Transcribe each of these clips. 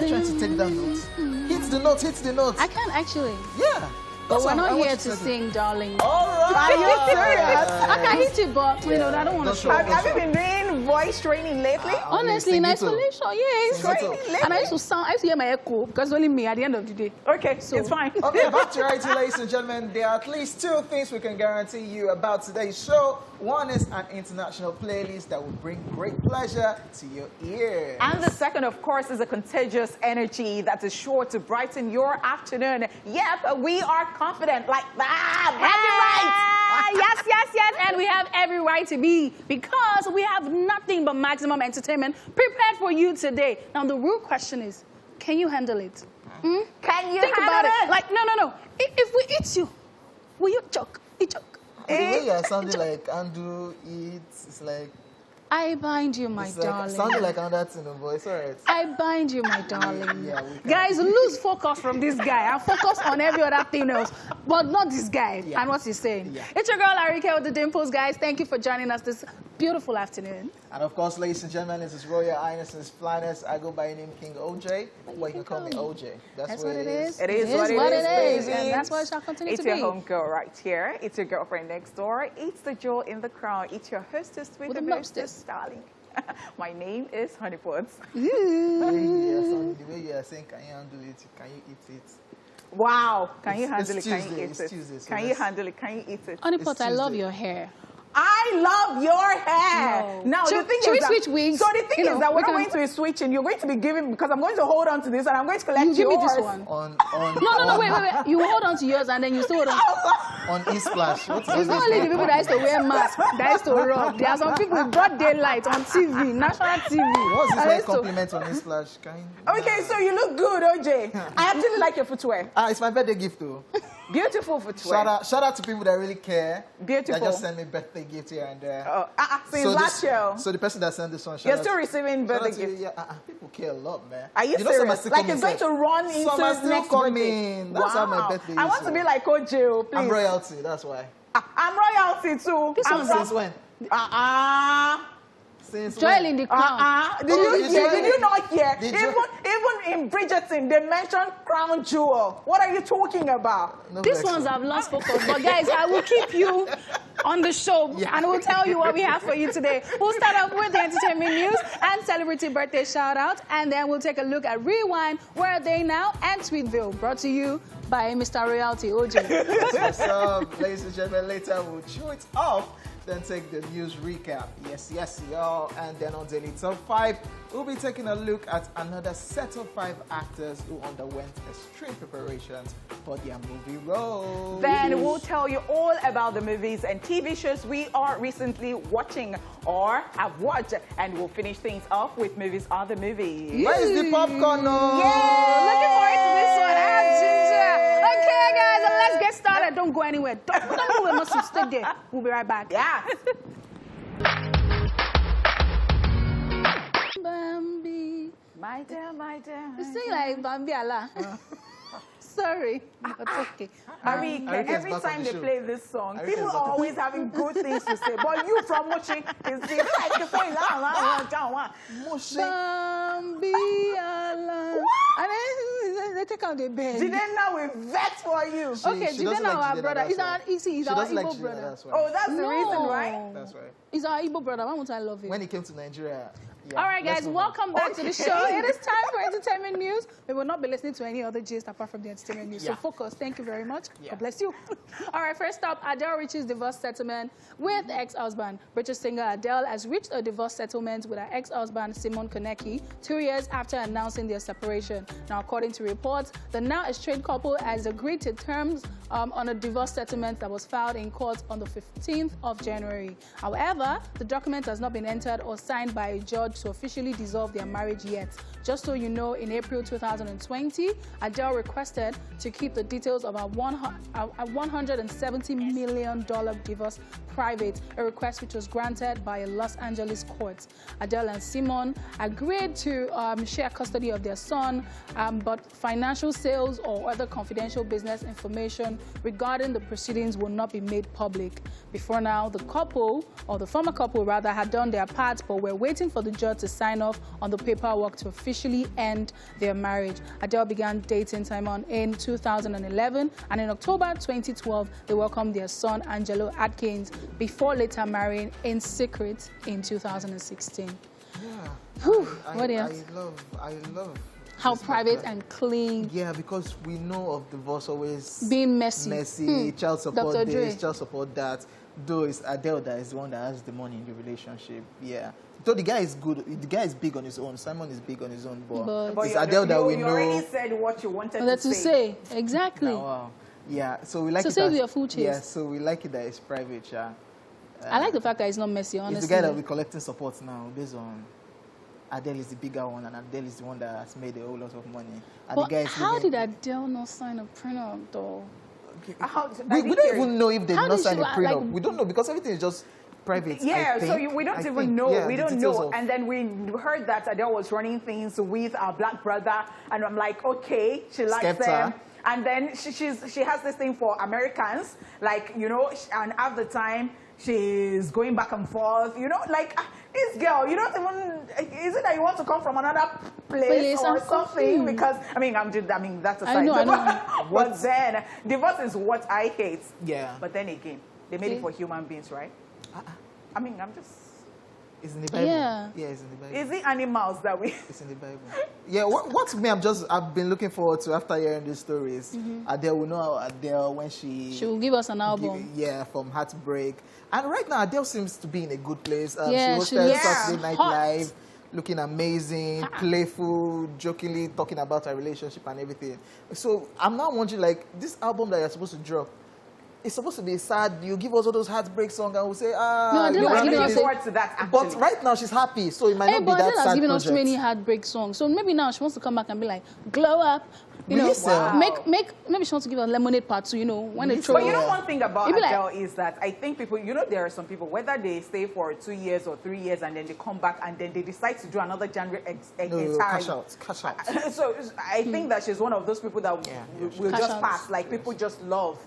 trying to take that note? Hit the note, hit the note. I can actually. Yeah. But we're not here to sing, darling. All right. Are you serious? I can hit it, but you know, I don't want to show. Have you been doing voice training lately? Honestly, in isolation, yes. And I used to hear my echo because only me at the end of the day. Okay, so it's fine. Okay, back to reality, ladies and gentlemen. There are at least two things we can guarantee you about today's show. One is an international playlist that will bring great pleasure to your ears. And the second, of course, is a contagious energy that is sure to brighten your afternoon. Yep, we are confident like that. Yes, yes, yes. And we have every right to be because we have nothing but maximum entertainment prepared for you today. Now, the real question is, can you handle it? Can you Think handle about it? Like, no. If we eat you, will you choke? Eat choke. The way you're sounding like Andrew eats, it's like... I bind you, my darling. Sounding like another thing, but it's all right. I bind you, my darling. Yeah, guys, lose focus from this guy and focus on every other thing else, but not this guy and what he's saying. Yeah. It's your girl, Ariyiike with the Dimples, guys. Thank you for joining us this beautiful afternoon. And of course, ladies and gentlemen, this is Royal Highness's Flanness. I go by the name King OJ. Well, you can call me OJ. That's what it is. It is what it is, baby. And that's what it shall continue to be. It's your home girl right here. It's your girlfriend next door. It's the jewel in the crown. It's your hostess with the mostest, darling. My name is Honeypot. The way you are saying, can you handle it? Can you eat it? Wow. Can you handle it? Can you eat it? Tuesday, so can you handle it? Can you eat it? Honeypot, I love your hair. I love your hair. No. Now, Should we switch wigs? So the thing is that we're not going to be switching. You're going to be giving, because I'm going to hold on to this and I'm going to collect you yours. give me this one. No, wait. You hold on to yours and then you still hold on. On E-Splash. It's not only the people that used to wear masks, that used to run. There are some people with broad daylight on TV, national TV. What's this like compliment on E-Splash? Okay, so you look good, OJ. I actually like your footwear. It's my birthday gift, though. Beautiful footwear. Shout out to people that really care. Beautiful. That just send me birthday gifts here and there. So last year. So the person that sent this one, you're still receiving birthday gifts. Yeah, people care a lot, man. Are you serious? Like it's going to run into next birthday. That's how my birthday is. I want to be like Hojay, please. I'm royalty, that's why. I'm royalty too. Since when? Joel in the crown. Did you not hear? Even in Bridgerton, they mentioned crown jewel. What are you talking about? No, these ones have lost focus. But guys, I will keep you on the show and we'll tell you what we have for you today. We'll start off with the entertainment news and celebrity birthday shout out, and then we'll take a look at Rewind, Where Are They Now, and Tweetville, brought to you by Mr. Royalty, OJ. That's what's up, ladies and gentlemen. Later we'll chew it off, then take the news recap. Yes, y'all. And then on Daily Top 5, we'll be taking a look at another set of 5 actors who underwent extreme preparations for their movie role. Then we'll tell you all about the movies and TV shows we are recently watching or have watched. And we'll finish things off with movies are the movies. Where's the popcorn? Yeah, looking forward to this one. I have ginger. Okay, guys, let's get started. Don't go anywhere. Don't move. We must stay there. We'll be right back. Yeah. Bambi. My dear. You sing like Bambi Allah. Sorry, but okay. Ariyiike, every time they play this song, people are always having good things to say. But you from Moshi is the microphone. Bambi Allah. And then they take out the bed. Jidenna will vet for you. Okay, Jidenna, our brother. He's our Igbo brother. Oh, that's the reason, right? That's right. He's our Igbo brother. Why won't I love him? When he came to Nigeria. Yeah, all right, guys, welcome back to the show. It is time for entertainment news. We will not be listening to any other gist apart from the entertainment news. So focus. Thank you very much. God bless you. All right, first up, Adele reaches divorce settlement with ex-husband. British singer Adele has reached a divorce settlement with her ex-husband, Simon Konecki, 2 years after announcing their separation. Now, according to reports, the now estranged couple has agreed to terms on a divorce settlement that was filed in court on the 15th of January. However, the document has not been entered or signed by a judge to officially dissolve their marriage yet. Just so you know, in April 2020, Adele requested to keep the details of our $170 million divorce private, a request which was granted by a Los Angeles court. Adele and Simon agreed to share custody of their son, but financial sales or other confidential business information regarding the proceedings will not be made public. Before now, the couple, or the former couple rather, had done their part, but we're waiting for the judge pressure to sign off on the paperwork to officially end their marriage. Adele began dating Simon in 2011, and in October 2012, they welcomed their son, Angelo Atkins, before later marrying in secret in 2016. Yeah. What else? I love how private and clean. Yeah, because we know of divorce always being messy. Child support Dr. this, Dre. child support that. Though it's Adele that is the one that has the money in the relationship. Yeah. Though the guy is good, the guy is big on his own. Simon is big on his own, but it's Adele that we know. You already said what you wanted to say. Exactly. Wow. Yeah, so we like it. So save your food chase. Yeah, so we like it that it's private, yeah. I like the fact that it's not messy, honestly. It's the guy that we're collecting support now based on Adele is the bigger one, and Adele is the one that has made a whole lot of money. And but the guy is how did Adele not sign a prenup, though? We don't even know if they did not sign a prenup. Like, we don't know because everything is just private. Yeah, so we don't even know. Yeah, we don't know. And then we heard that Adele was running things with our black brother, and I'm like, okay, she likes them. And then she has this thing for Americans, like, you know, and at the time, she's going back and forth, you know, like, this girl, you don't even, is it that you want to come from another place or something? Because, I mean, that's aside. I know. But then, divorce is what I hate. Yeah. But then again, they made it for human beings, right? I mean, I'm just... It's in the Bible. Yeah. Yeah, it's in the Bible. Is it animals that we... It's in the Bible. Yeah, what's me, I've been looking forward to after hearing these stories. Adele, we know how Adele, when she will give us an album. From Heartbreak. And right now, Adele seems to be in a good place. She she's hosted Saturday Night hot. Live, looking amazing, playful, jokingly talking about her relationship and everything. So I'm now wondering, like, this album that you're supposed to drop, it's supposed to be sad. You give us all those heartbreak songs and we'll say, No, I didn't like looking forward to that, actually. But right now, she's happy, so it might not be that sad has given us project. many heartbreak songs. So maybe now she wants to come back and be like, glow up. You know, maybe she wants to give a Lemonade Part 2, you know, when they throw. But you know, one thing about Adele is that I think people, you know, there are some people, whether they stay for 2 years or 3 years and then they come back and then they decide to do another genre entirely. Cash out. So I think that she's one of those people that will just pass, like people just love.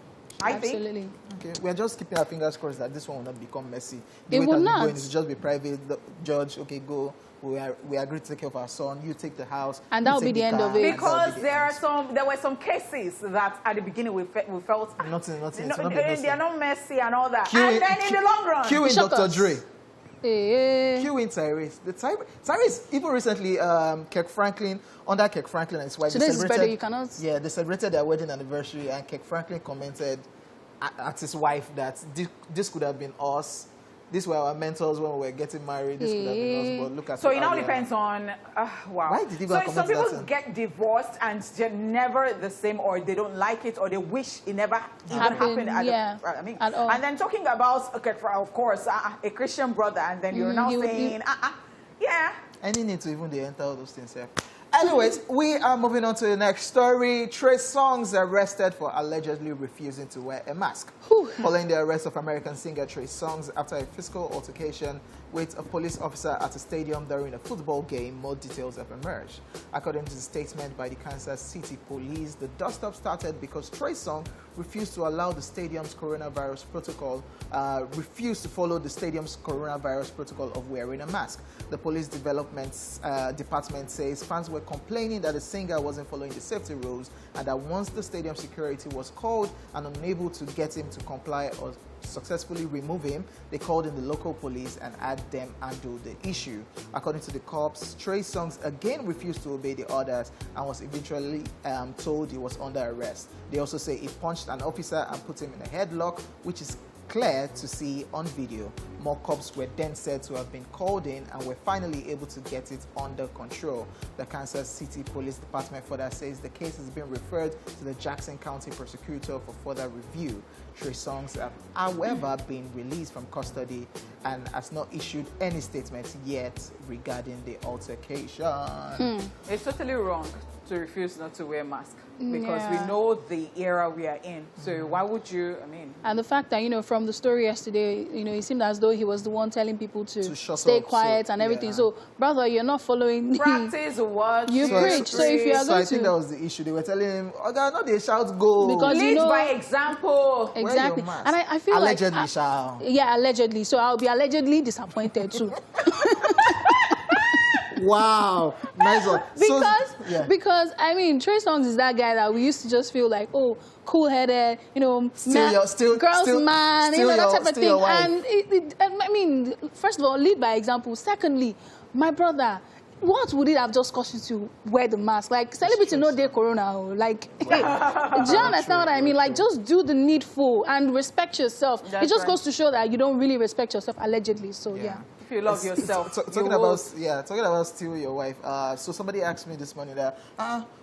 Absolutely. Okay, we're just keeping our fingers crossed that this one will not become messy. It will not. It will just be private. The judge, okay, go. We agree to take care of our son. You take the house. And that will be the end of it. Because there were some cases that at the beginning we felt nothing. They are not messy and all that. And then in the long run, Q in Dr. Dre. Hey. Q in Tyrese. Tyrese even recently, Kirk Franklin, under Kirk Franklin and his wife, Today's better, you cannot. Yeah, they celebrated their wedding anniversary, and Kirk Franklin commented at his wife that this could have been us. These were our mentors when we were getting married. This could have been us, but look at so it now depends on, wow. Why did you go some people get divorced and they're never the same, or they don't like it, or they wish it never even happened. At all. And then talking about, okay, of course, a Christian brother, and then you're now saying, yeah. Any need to even enter all those things here. Anyways, we are moving on to the next story. Trey Songz arrested for allegedly refusing to wear a mask. Following the arrest of American singer Trey Songz after a physical altercation with a police officer at a stadium during a football game, more details have emerged. According to the statement by the Kansas City Police, the dust-up started because Trey Songz refused to allow the stadium's coronavirus protocol, refused to follow the stadium's coronavirus protocol of wearing a mask. The police department says fans were complaining that the singer wasn't following the safety rules, and that once the stadium security was called and unable to get him to comply or successfully remove him, they called in the local police and had them handle the issue. According to the cops, Trey Songz again refused to obey the orders and was eventually told he was under arrest. They also say he punched an officer and put him in a headlock, which is clear to see on video. More cops were then said to have been called in and were finally able to get it under control. The Kansas City Police Department further says the case has been referred to the Jackson County prosecutor for further review. Trey Songz have, however, been released from custody and has not issued any statements yet regarding the altercation. It's totally wrong to refuse not to wear a mask, because we know the era we are in. So why would you, And the fact that, you know, from the story yesterday, you know, it seemed as though he was the one telling people to stay quiet and everything. So, brother, you're not following practice what you preach. So if you are going I think that was the issue. They were telling him, oh God, no, they shout go. Because lead by example. Exactly. And I feel allegedly, like... Yeah, allegedly. So I'll be allegedly disappointed too. Wow, nice one. Because I mean, Trey Songz is that guy that we used to just feel like, oh, cool-headed, you know, girls man, you know, that type of thing. And I mean, first of all, lead by example. Secondly, my brother, what would it have just cost you to wear the mask? Like, celebrity no day corona. Like, hey, do you understand what I mean? Like, just do the needful and respect yourself. It just goes to show that you don't really respect yourself, allegedly. So, yeah. If you love yourself. Talking about steal your wife. So somebody asked me this morning that,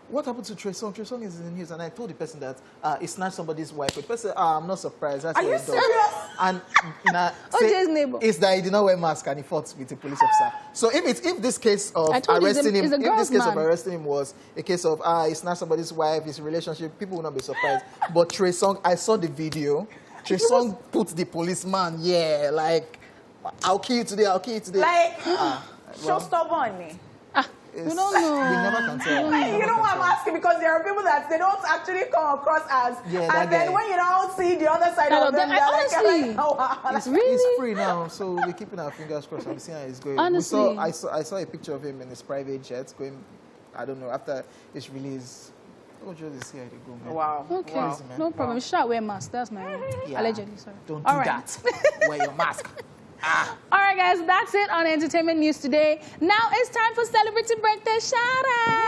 what happened to Trey Songz? Trey Songz is in the news, and I told the person that he snatched somebody's wife. The person, I'm not surprised. That's Are you serious? And Hojay's neighbor. It's that he did not wear mask and he fought with a police officer. So if this case of arresting him, was a case of he snatched somebody's wife, his relationship, people will not be surprised. But Trey Songz, I saw the video. Trey Songz put the policeman, like, I'll kill you today, I'll kill you today. Like, show stubborn me. We don't know. We never can tell. You know what I'm asking? Because there are people that they don't actually come across as. Yeah, and then when you don't see the other side of them, honestly, it's free now, so we're keeping our fingers crossed and seeing how it's going. Honestly. I saw a picture of him in his private jet going, I don't know, after his release. Oh, just see how they go, man. Wow. Okay, wow. No problem. You should wear mask. That's my allegedly. Sorry. Don't do that. Wear your mask. All right, guys, that's it on entertainment news today. Now it's time for celebrity birthday shout out.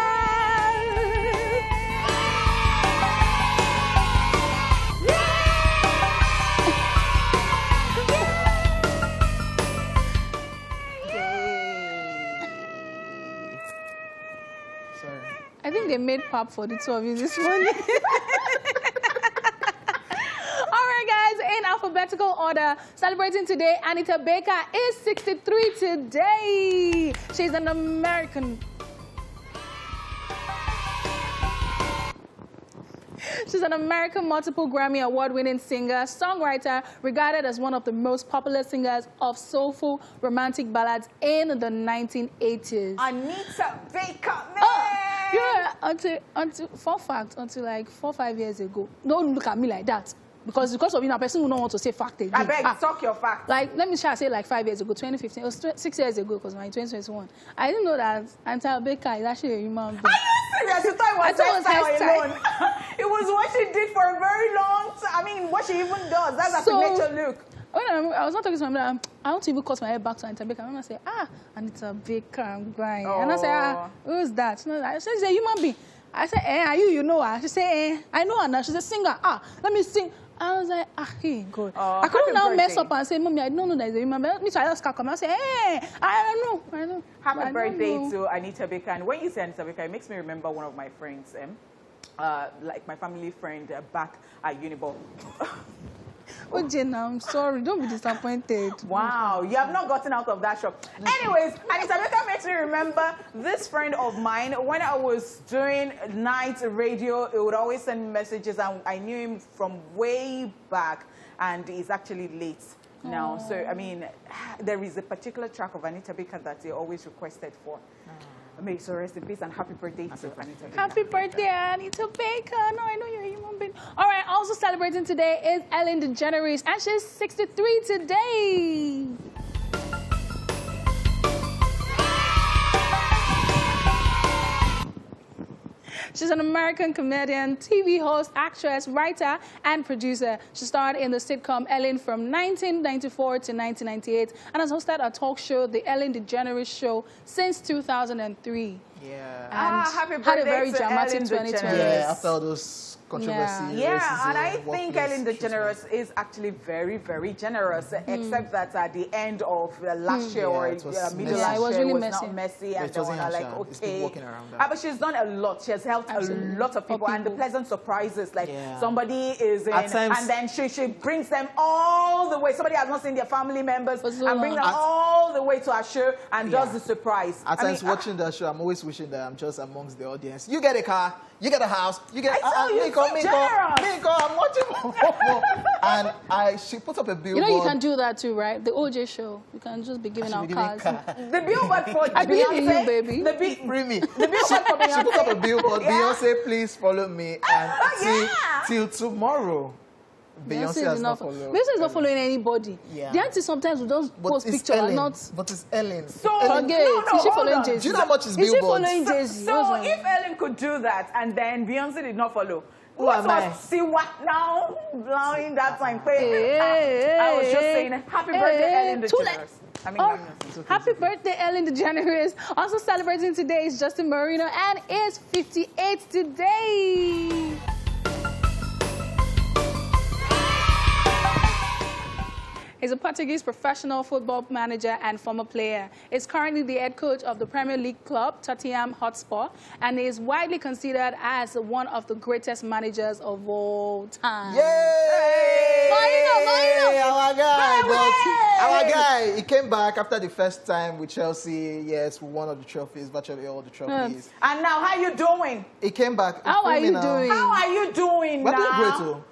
Sorry. I think they made pap for the two of you this morning. In alphabetical order, celebrating today, Anita Baker is 63 today. She's an American. She's an American multiple Grammy award-winning singer, songwriter, regarded as one of the most popular singers of soulful romantic ballads in the 1980s. Anita Baker, man! Yeah, until like 4 or 5 years ago. Don't look at me like that. Because of a person who don't want to say fact again. I beg, talk your fact. Like, let me try to say like 5 years ago, 2015. It was 6 years ago because we're in 2021. I didn't know that Anita Baker is actually a human being. Are you serious? You thought it was hairstyle alone. It was what she did for a very long time. I mean, what she even does. That's a signature look. When I was not talking to my mother, I want to even cut my hair back to Anita Baker. My mama said, Anita Baker, I'm crying. And I said, who's that? She said, she's a human being. I said, are you? You know her? She said, I know her now. She's a singer. Let me sing. I was like, hey, God. I couldn't now mess up and say, Mommy, I don't know that is a human being. Me too, I just can't come. I say, hey, I don't know. Happy birthday to Anita Baker. And when you say Anita Baker, it makes me remember one of my friends, like my family friend back at Uniball. Oh, Jenna, I'm sorry. Don't be disappointed. Wow, you have not gotten out of that shock. Anyways, Anita Baker makes me remember this friend of mine. When I was doing night radio, it would always send messages, and I knew him from way back, and he's actually late now. So, I mean, there is a particular track of Anita Baker that he always requested for. May so rest in peace and happy birthday to Anita Baker. Happy birthday, Anita Baker. No, I know you're a human being. All right, also celebrating today is Ellen DeGeneres, and she's 63 today. She's an American comedian, TV host, actress, writer, and producer. She starred in the sitcom Ellen from 1994 to 1998 and has hosted a talk show, The Ellen DeGeneres Show, since 2003. Yeah. And happy birthday had a very to dramatic Ellen 2020. Yeah, after all those controversies. Yeah, and I think Ellen DeGeneres is actually very, very generous, except that at the end of last year or middle last year, it was really not messy. And they were like, okay. But she's done a lot. She has helped a lot of people. And the pleasant surprises, like somebody is in, and then she brings them all the way. Somebody has not seen their family members and bring them all the way to our show and does the surprise. At times watching that show, I'm always wishing that I'm just amongst the audience. You get a car, you get a house, you get I'm watching. And she put up a billboard. You know you can do that too, right? The OJ show. You can just be giving out cars. The billboard for I believe in you, baby. Free me. The billboard for Beyonce. She put up a billboard. Beyonce, please follow me and till tomorrow. Beyonce has not followed. Beyonce is not following anybody. Yeah. The auntie sometimes we don't post pictures and not. But it's Ellen. So Is she following Jay-Z? Do you know how much is Is she billboards? following Jay-Z? So if Ellen could do that and then Beyonce did not follow, Who what am I? was see what now blowing that time? Hey, I was just saying happy birthday, Ellen DeGeneres. Happy birthday, Ellen DeGeneres. Also celebrating today is Justin Marino and is 58 today. He's a Portuguese professional football manager and former player. He's currently the head coach of the Premier League club, Tottenham Hotspur, and is widely considered as one of the greatest managers of all time. Yay! Marino! Our guy! But our guy, he came back after the first time with Chelsea. Yes, one of the trophies, virtually all the trophies. And now, how you doing? He came back. How are you doing? How are you doing We're now? doing great too.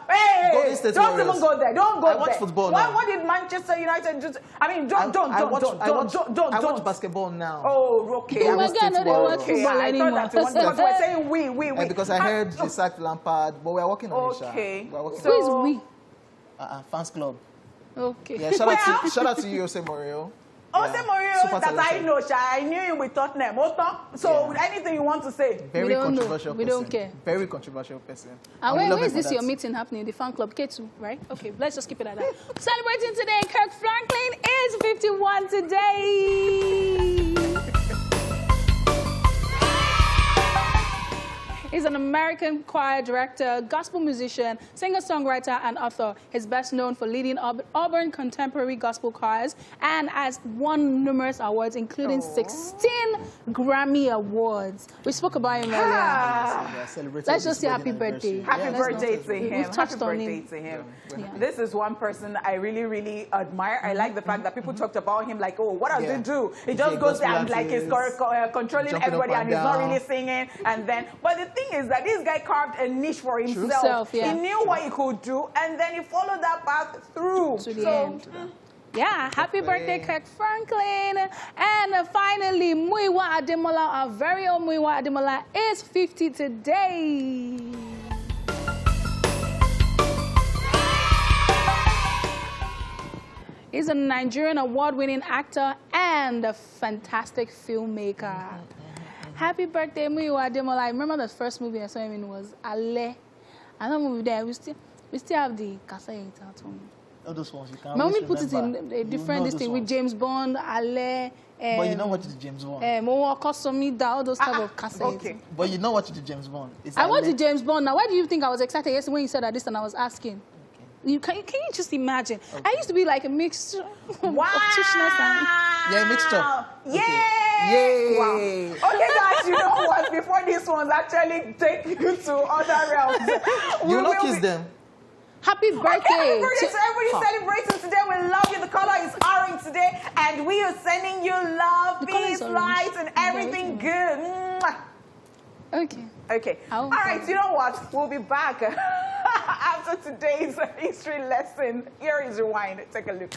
Hey, Golden State don't Warriors. even go there. Don't go I there. watch football What, now. what did Manchester United do? I mean, don't. I watch basketball now. Oh, okay. I watch I don't watch football. football I anymore. thought that was because we're saying we. Because I heard they sacked Lampard, but we are working on it. Okay. We are working Who on is it. we? Fans club. Okay. Yeah, shout out to you, Jose Mourinho. Jose Yeah, Mourinho, super that I talented. know, I knew him with Tottenham. So anything you want to say? Very We don't know. controversial We person. don't care. Very controversial person. And we love where him is for this that. your meeting happening? The fan club K2, right? Okay, let's just keep it at that. Celebrating today, Kirk Franklin is 51 today. He's an American choir director, gospel musician, singer-songwriter, and author. He's best known for leading urban contemporary gospel choirs and has won numerous awards, including 16 Grammy Awards. We spoke about him earlier. Let's just say happy birthday. Happy birthday to him. We've touched Happy on birthday him. to him. Yeah. This is one person I really, really admire. I like the fact that people talked about him like, oh, what does he do? He just goes there and like he's controlling everybody and he's not really singing. And then, but the thing is that this guy carved a niche for himself. Yeah. He knew what he could do, and then he followed that path through. To the end. Yeah, happy birthday, Kirk Franklin. And finally, Muyiwa Ademola, our very own Muyiwa Ademola, is 50 today. He's a Nigerian award-winning actor and a fantastic filmmaker. Happy birthday, Muyiwa Ademola. I remember the first movie I saw him in was Ale. And that movie there, we still have the cassette at home. All those ones you can't. Mommy put it in a different thing with James Bond, Ale. But you know what is James Bond? All those type of cassettes. Okay. But you know what is James Bond? It's I watched Ale. the James Bond. Now, why do you think I was excited yesterday when you said that this and I was asking? Can you just imagine? Okay. I used to be like a mixture of Wow! tushness and... Yeah, mixture. Yay! Okay. Yay! Wow. Okay, guys, you know what? Before these ones actually take you to other realms, You will not kiss them. Happy birthday! Okay, happy birthday to everybody celebrating today. We love you. The color is orange today, and we are sending you love, The color peace, is orange. light, and everything good. Mwah. Okay. Okay. All right, you know what? We'll be back after today's history lesson. Here is Rewind. Take a look.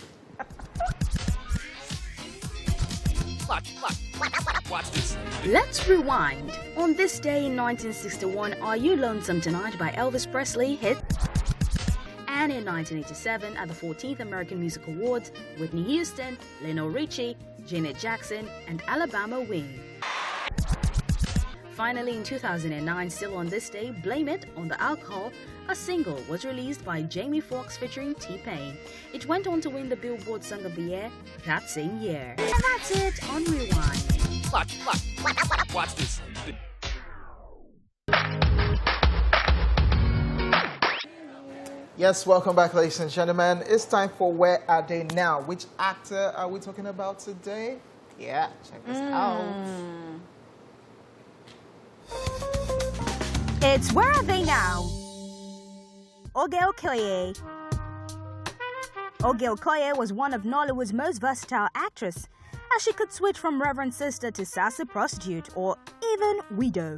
Watch this. Let's rewind. On this day in 1961, Are You Lonesome Tonight by Elvis Presley hit. And in 1987, at the 14th American Music Awards, Whitney Houston, Lionel Richie, Janet Jackson, and Alabama Wing. Finally, in 2009, still on this day, Blame It on the Alcohol, a single was released by Jamie Foxx featuring T-Pain. It went on to win the Billboard Song of the Year that same year. And that's it on Rewind. Watch this. Yes, welcome back, ladies and gentlemen. It's time for Where Are They Now? Which actor are we talking about today? Yeah, check this out. It's Where Are They Now? Oge Okoye. Oge Okoye was one of Nollywood's most versatile actresses, as she could switch from Reverend Sister to sassy prostitute or even widow.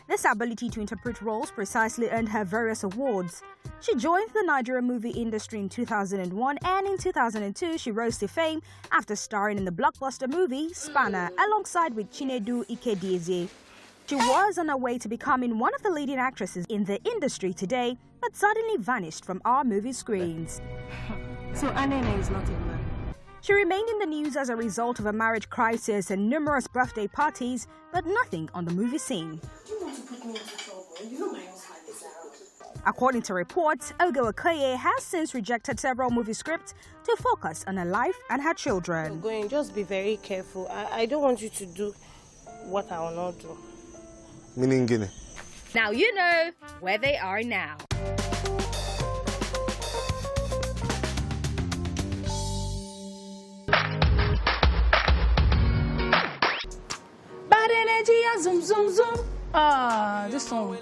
This ability to interpret roles precisely earned her various awards. She joined the Nigerian movie industry in 2001, and in 2002 she rose to fame after starring in the blockbuster movie Spanner alongside with Chinedu Ikedieze. She was on her way to becoming one of the leading actresses in the industry today but suddenly vanished from our movie screens. So Anene is not a man. She remained in the news as a result of a marriage crisis and numerous birthday parties, but nothing on the movie scene. You want to put me into trouble? You know my husband is out. According to reports, Ariyiike has since rejected several movie scripts to focus on her life and her children. Going, just be very careful. I don't want you to do what I will not do. Meaning Guinea. Now you know where they are now. Bad energy, zoom, zoom, zoom. This song.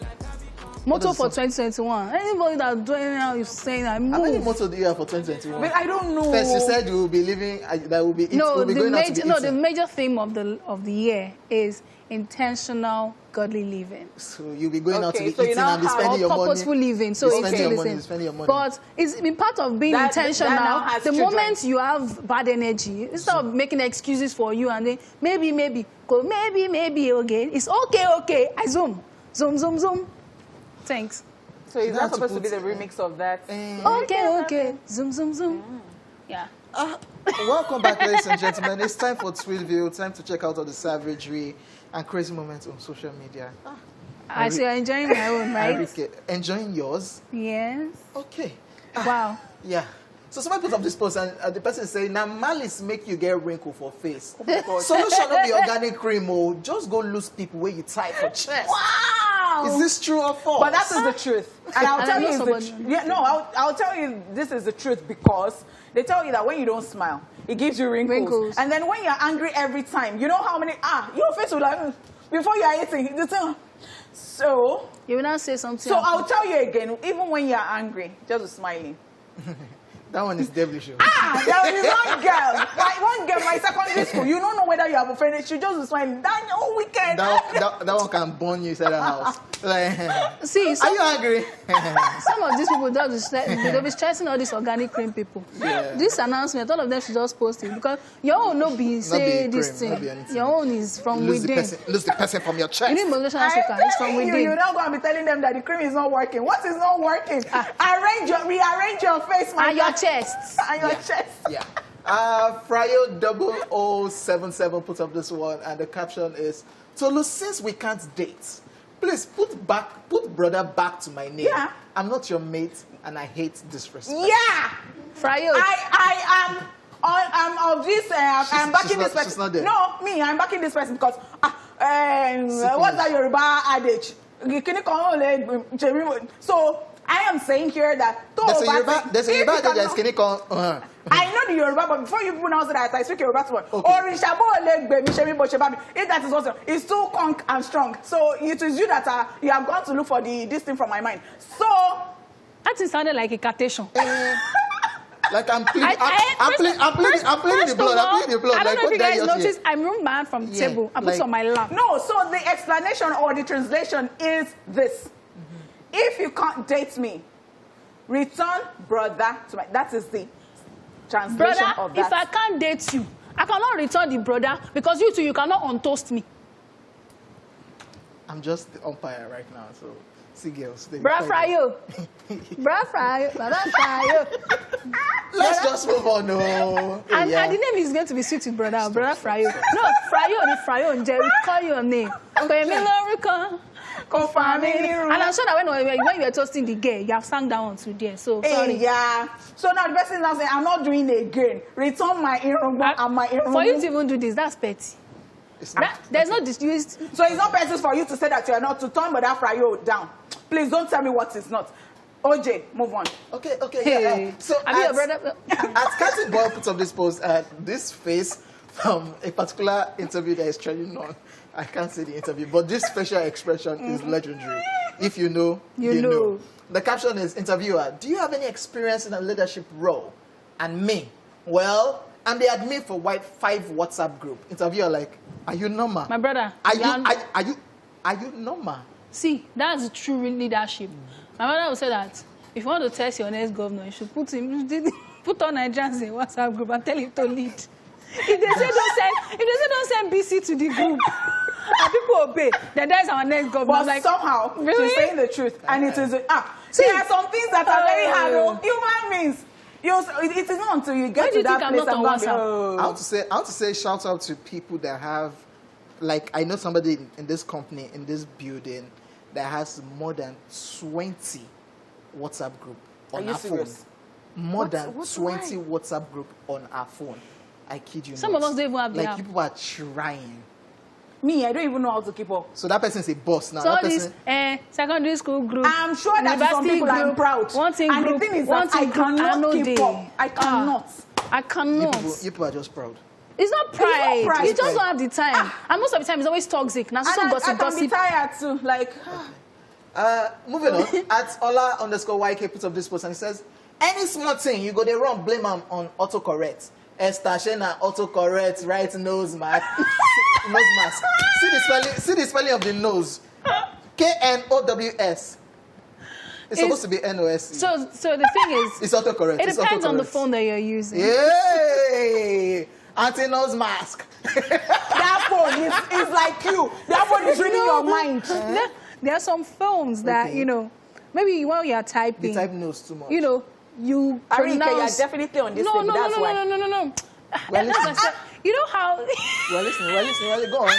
Motto for 2021. Anybody that's doing it now is saying I move. How many motto do you have for 2021? But I don't know. First, you said you will be living. That will be. No, the the major theme of the year is intentional godly living. So you'll be going out to be so eating and be spending your money. Purposeful living. So it's spending still the spending your money. But it's been part of being That intentional. now has The children. moment you have bad energy, instead of making excuses for you and then maybe, again, it's okay. I zoom. Thanks. So is You that have to supposed to be put- the remix of that? Okay. Zoom. Yeah. Welcome back, ladies and gentlemen. It's time for Tweetview. Time to check out all the savagery and crazy moments on social media. I see you're enjoying my own, right? Ariyiike, enjoying yours? Yes. Okay. Wow. Yeah. So somebody put up this post and the person is saying, now malice make you get wrinkle for face. Solution not be organic cream, oh. Just go lose people where you tie for chest. Wow! Is this true or false? But that is the truth. And I'll tell you, I'll tell you this is the truth because they tell you that when you don't smile, it gives you wrinkles. And then when you're angry every time, you know how many, your face will like, before you are eating, so. You will not say something. So I'll tell you again, even when you're angry, just be smiling. That one is devilish. There was one girl, my secondary school, you don't know whether you have offended, she just was smiling. That whole weekend. That one can burn you inside the house. Like, see, are you angry? Some of these people, they'll be stressing all these organic cream people. Yeah. This announcement, all of them should just post it because your own no be say this thing. Your own is from within. Lose the person from your chest. You need motivation Africa. It's from within. You're not going to be telling them that the cream is not working. What is not working? Rearrange your face, my and your chest. And your chest. Yeah. Fryo 0077 put up this one, and the caption is, Tolu, since we can't date, please put brother back to my name. Yeah. I'm not your mate, and I hate disrespect. Yeah. Fryo. I'm of this. I'm backing this person. She's not there. No, me. I'm backing this person because what's that Yoruba adage? So I am saying here that there's a Yoruba adage that's skinny called. I know the Yoruba, but before you pronounce it, I speak Yoruba to one. Okay. If that is also, it's too conk and strong. So it is you that you have gone to look for this thing from my mind. So that is sounded like a quotation. Like I'm pleading the blood. I don't know if you guys noticed, I moved my hand from the table and put it on my lap. No, so the explanation or the translation is this. If you can't date me, return brother to my... That is the translation of that. If I can't date you, I cannot return the brother because you two, you cannot untoast me. I'm just the umpire right now, so see girls. Bra Fryo. Let's just move on. No. And the name is going to be suited, brother. Brother Fryo. No, Fryo and Jerry. Call your name. And I'm sure that when you were toasting the girl, you have sang that one too there. So sorry. Yeah. So now the person is now saying, I'm not doing it again. Return my irongbo and my irongbo. For you to even do this, that's petty. There's no dispute. So it's not petty for you to say that you are not to turn Brother Fryo down. Please don't tell me what is not. OJ, move on. Okay, Hey. yeah. So your brother? as Cathy Boyle puts up this post, this face from a particular interview that is trending on. I can't say the interview, but this facial expression is legendary. If you know, you know. The caption is, interviewer, do you have any experience in a leadership role? And me, well, I'm the admin for 5 WhatsApp group. Interviewer like, are you normal? My brother. Are you normal? See, that's true leadership. My mother would say that if you want to test your next governor, you should put on Nigerians in WhatsApp group and tell him to lead. If they say don't send BC to the group, and people obey, then that is our next governor. But somehow, really? she's saying the truth, and it is there are some things that are very hard. Human beings. It is not until you get to that place I'm not on WhatsApp? I want to say shout out to people that have, like, I know somebody in this company, in this building, that has more than 20 WhatsApp group on her phone. More than 20 WhatsApp group on her phone. I kid you not. Some of us don't even have the app. People are trying. Me, I don't even know how to keep up. So that person is a boss now. So that this secondary school group. I'm sure that some people are proud. One thing and group, the thing is that I cannot keep up. I cannot. I cannot. You people are just proud. It's not pride. It's not pride. You just don't have the time. And most of the time, it's always toxic. Now, so I can be tired too. Like. Moving on. At Ola_YK puts up this post and he says, any small thing you go there wrong, blame them on autocorrect. Estashena autocorrect, right nose mask. Nose mask. See the spelling of the nose. KNOWS. It's supposed to be NOS. So the thing is, it's autocorrect. It depends on the phone that you're using. Yay! Anti-nose mask. That phone is like you. That phone is reading your mind. There are some phones that, you know, maybe while you're typing. You type nose too much. You know, you pronounce. Ariyiike, you're definitely on this thing. No. You know how... We're listening. Go on.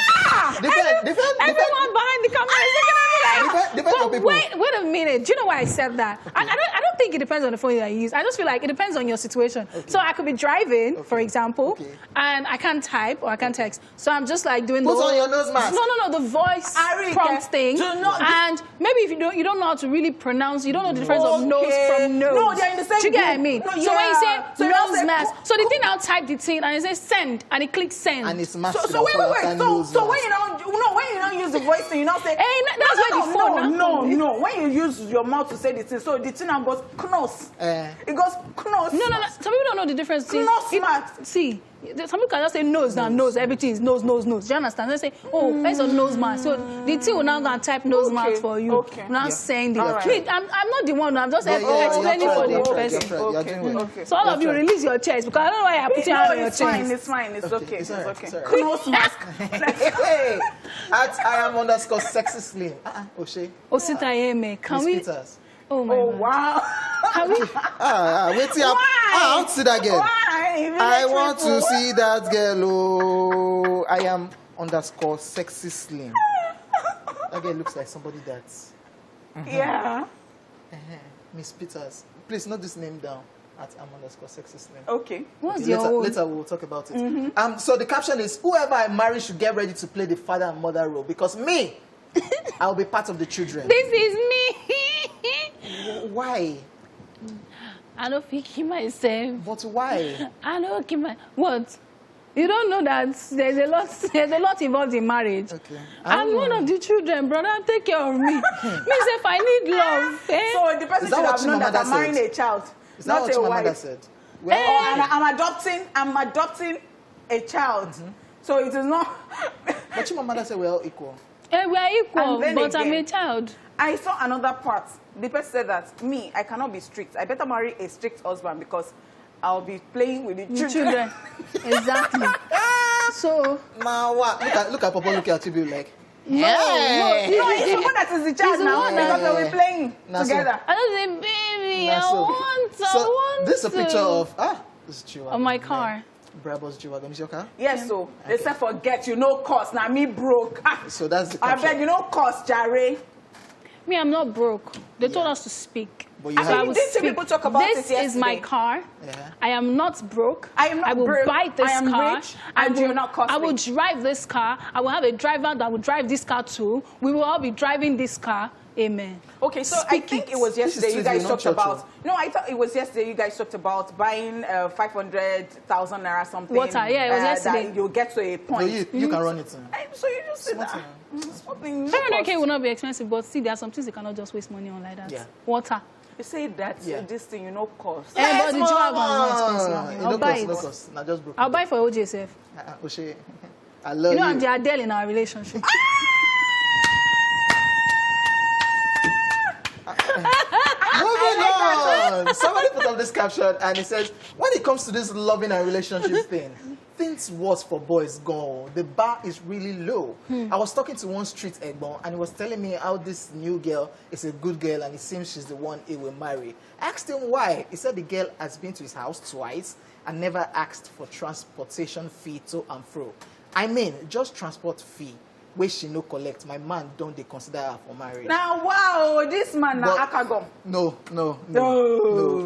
Everyone behind the camera is looking at me like... Depends wait a minute. Do you know why I said that? I don't think it depends on the phone that you use. I just feel like it depends on your situation. Okay. So I could be driving, for example, and I can't type or I can't text. So I'm just like doing Put on your nose mask. No, the voice prompt thing. And maybe if you don't know how to really pronounce, you don't know the difference of nose from nose. No, they're in the same Do you get what I mean? No, so when you say nose mask, so the thing now type the thing and it says send and it clicks send. And it's masked. So wait. So when you don't use the voice thing, you don't say. Hey, that's where the phone. No. When you use your mouth to say the thing, so the thing now goes knows. It goes knows. No. Some people don't know the difference. See, some people can just say nose and nose. Everything is nose. Do you understand? They say, oh, that's a nose mask. So the thing will now go and type nose mask for you. Now send it. I'm not the one. I'm just explaining for the person. So all of you release your chest because I don't know why you're putting out your chest. It's fine. It's okay. It's okay. Nose mask. Hey, at @IAM_sexy slim. Hojay. Ositayeme. Can we? Oh my God. Wow. Can we? Wait till I want to see that girl. I want to see that girl. Oh, IAM_sexy slim. That girl looks like somebody that's. Yeah. Miss Peters. Please note this name down. At @IAM_sexy slim. Okay. What's your own? Later we'll talk about it. So the caption is, whoever I marry should get ready to play the father and mother role because me, I'll be part of the children. This is me. Why? I don't think myself. But why? I don't keep my what? You don't know that there's a lot involved in marriage. Okay. I'm one of the children, brother. Take care of me. Me if I need love. So the person should have known that I'm marrying a child. Is that what your mother said? Well, I'm adopting a child. So it is not. But your mother said we're all equal. We are equal, but I'm a child. I saw another part. The person said that me, I cannot be strict. I better marry a strict husband because I'll be playing with the children. Exactly. So now what? Look at Papa. Look at you like. No, it's the one that is the child now because they'll be playing together. I don't say, baby, I want this is a picture of this is G-Wagon. Of my car. Brabo's G-Wagon. Is your car? Yes, so they said forget you no cost. Now me broke. So that's the I beg you no cost, Jare. Me, I'm not broke. They told us to speak. But you have people talk about this is my car. Yeah. I am not broke. I am not will broke. buy this I am car. rich, and you're not costly. I will drive this car. I will have a driver that will drive this car too. We will all be driving this car. Amen. Okay, so I think it was yesterday you guys talked about. No, I thought it was yesterday you guys talked about buying 500,000 naira something. Water, yeah, it was yesterday. That you'll get to a point. No, you can run it. So you just said that. 500K will not be expensive, but see, there are some things you cannot just waste money on like that. Yeah. Water. You say that this thing you know cost. But the G-Wagon is not expensive. I'll buy it. No cost. Now just broke. I'll buy for Hojay self. Hojay, I love you. I'm the Adele in our relationship. Moving on. Somebody put up this caption and it says, when it comes to this loving and relationship thing, things worse for boys go. The bar is really low. I was talking to one street egbon, and he was telling me how this new girl is a good girl, and it seems she's the one he will marry. I asked him why. He said the girl has been to his house twice and never asked for transportation fee to and fro. I mean, just transport fee. Where she no collect, my man don't they consider her for marriage. Now, wow, this man na akagom. No.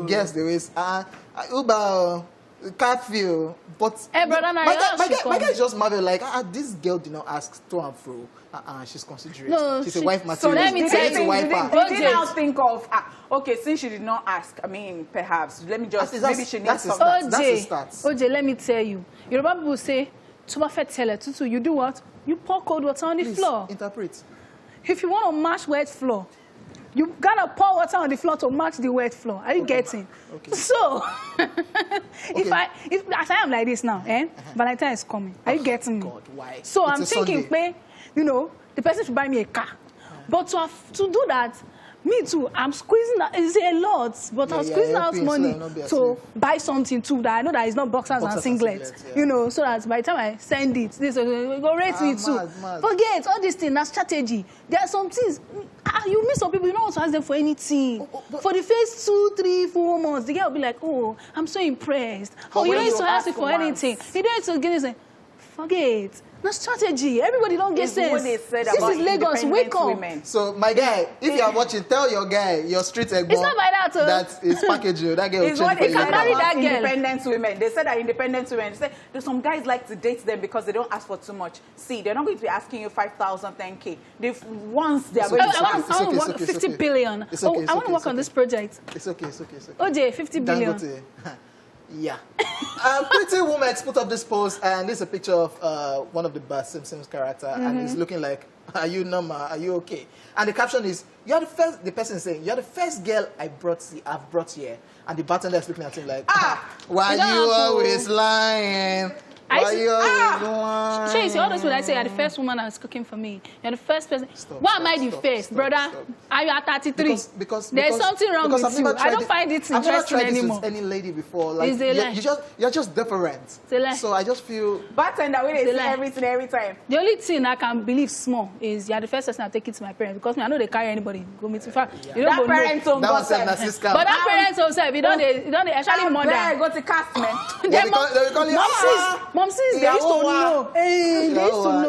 Guess there is Uber, curfew, but hey, brother, my guy just marvel like this girl did not ask to and fro. She's considerate. No, she's a wife material. So let me tell you, did now think of okay, since she did not ask, I mean, perhaps let me just maybe she needs some. That's a start. Hojay, let me tell you. Yoruba people say, "Tutu, you do what? You pour cold water on the floor." Interpret. If you want to match wet floor, you gotta pour water on the floor to match the wet floor. Are you getting? Okay. So, if as I am like this now, Valentine is coming. Are you getting me? God, why? So I'm thinking, you know, the person should buy me a car. But to do that, me too, I'm squeezing out, it's a lot, but I'm squeezing out money to buy something too that I know that it's not boxers and singlets, you know, so that by the time I send it, this will go rate me too. Forget all these things, that's strategy. There are some things, you meet some people, you don't want to ask them for anything. For the first 2, 3, 4 months, the girl will be like, oh, I'm so impressed. Oh, you don't need to ask me for anything. You don't need to give me, forget. No strategy. Everybody don't get sense. This is Lagos. Wake up. Women. So, my guy, if you are watching, tell your guy, your street egg it's not by that. That is packaging. That girl will change for you. Can marry that girl. Independent women. They said that independent women. They say some guys like to date them because they don't ask for too much. See, they're not going to be asking you 5,000, 10K. Once they are going to ask. I want to work 50 billion. I want to work on this project. It's okay. Hojay, 50 billion. Yeah. Pretty Woman put up this post, and this is a picture of one of the Bart Simpson's character, and he's looking like, are you normal? Are you okay? And the caption is, you're the first, the person is saying, you're the first girl I've brought here. And the bartender is looking at him like, why you always lying? Why you always lying? Tracy, all those people that say you're the first woman that's cooking for me. You're the first person. Why am I the first, brother? Are you at 33? Because there's something wrong with you. I don't find it interesting anymore. I've never tried this with any lady before. Like, you're just different. So I just feel... Bartender, we say everything every time. The only thing I can believe small is you're the first person I take it to my parents. Because I know they carry anybody. Go meet you. You don't go parents know. That was but that parents themselves, you don't actually mother. Go to cast, man. They call you... Mom says they used to know. They used to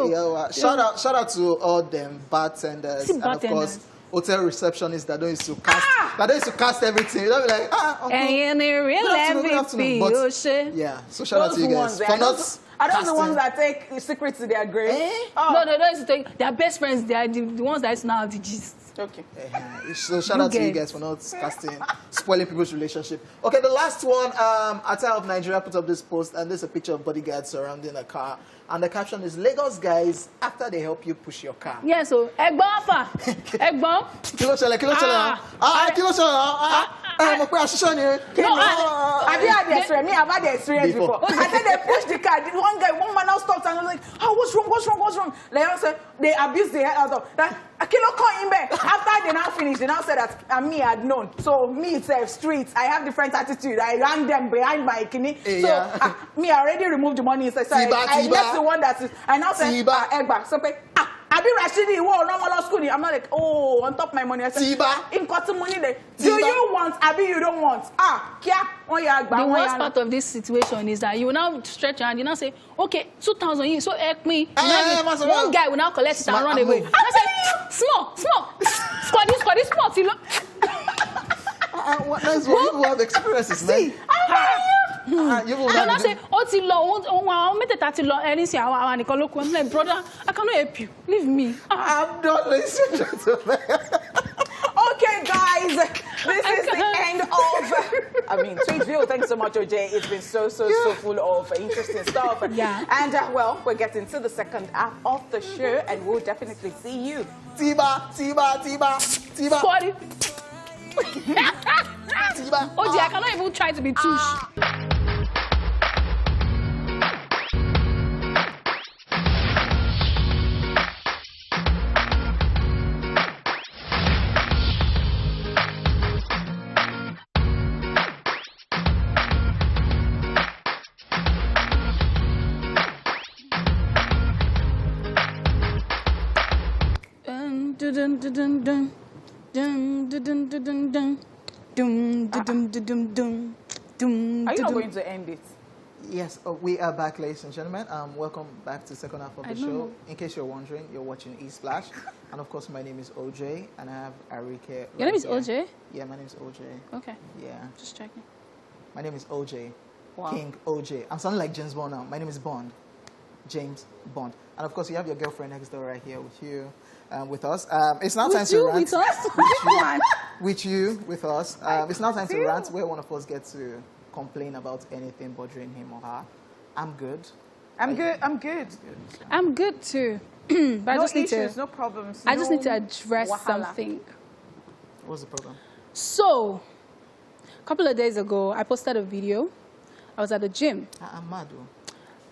know. Shout out to all them bartenders and of course hotel receptionists that don't used to cast. That don't used to cast everything. You don't be like, yeah. So shout out to you guys for not. Are those the ones that take secrets to their grave? No, they don't used to take. Their best friends. They are the ones that used to now have the gist. Okay. So shout out to you guys for not casting, spoiling people's relationship. Okay, the last one, Ata of Nigeria put up this post, and there's a picture of bodyguards surrounding a car, and the caption is, Lagos guys, after they help you push your car. Yeah, so, Egbon. Kilo chale. Kilo chale. Have you had the experience? Me, I've had the experience before. I said they pushed the car. One man now stopped and was like, what's wrong? Like, they abused the head out of that. A kilo call in bed. After they now finished, they now said that me had known. So me itself, streets, I have different attitude. I ran them behind my kidney. So me, I already removed the money. So I left the one that is. I now said, Egba. So Abi Rashidi, normal school. I'm not like, on top of my money. I said, in cotton money there. Do you want? Abi, you don't want. The worst part of this situation is that you will now stretch your hand. You now say, okay, 2,000 you so help me. One guy will now collect it and run away. I say, small. For this small. That's what people have experiences, man. You will not say, I'm like, brother, I cannot help you. Leave me. I'm not listening to Okay, guys, this is the end of, Tweet View. Thanks so much, Hojay. It's been so full of interesting stuff. Yeah. And, we're getting to the second half of the show, and we'll definitely see you. Tiba. Squatty. Hojay, I cannot even try to be touche. dun, dun, dun, dun. Dun, dun, dun, dun, dun, dun. Dum, dum, dum, dum, dum, dum. Are you not dum. going to end it? Yes, we are back, ladies and gentlemen. Welcome back to the second half of the show. In case you're wondering, you're watching E-Splash. And of course, my name is Hojay, and I have Ariyiike. Your name is Hojay? Yeah, my name is Hojay. Okay. Yeah. Just checking. My name is Hojay. Wow. King Hojay. I'm sounding like James Bond now. My name is Bond. James Bond. And of course, you have your girlfriend next door right here with you, with us. It's now time to rant. With us? With you, with us. It's now time to rant where one of us gets to complain about anything bothering him or her. I'm good. I'm good. I'm good. I'm good too. But I just need issues, to. no problems. I just no need to address wahala. something. What's the problem? So, a couple of days ago, I posted a video. I was at the gym. I'm mad, though.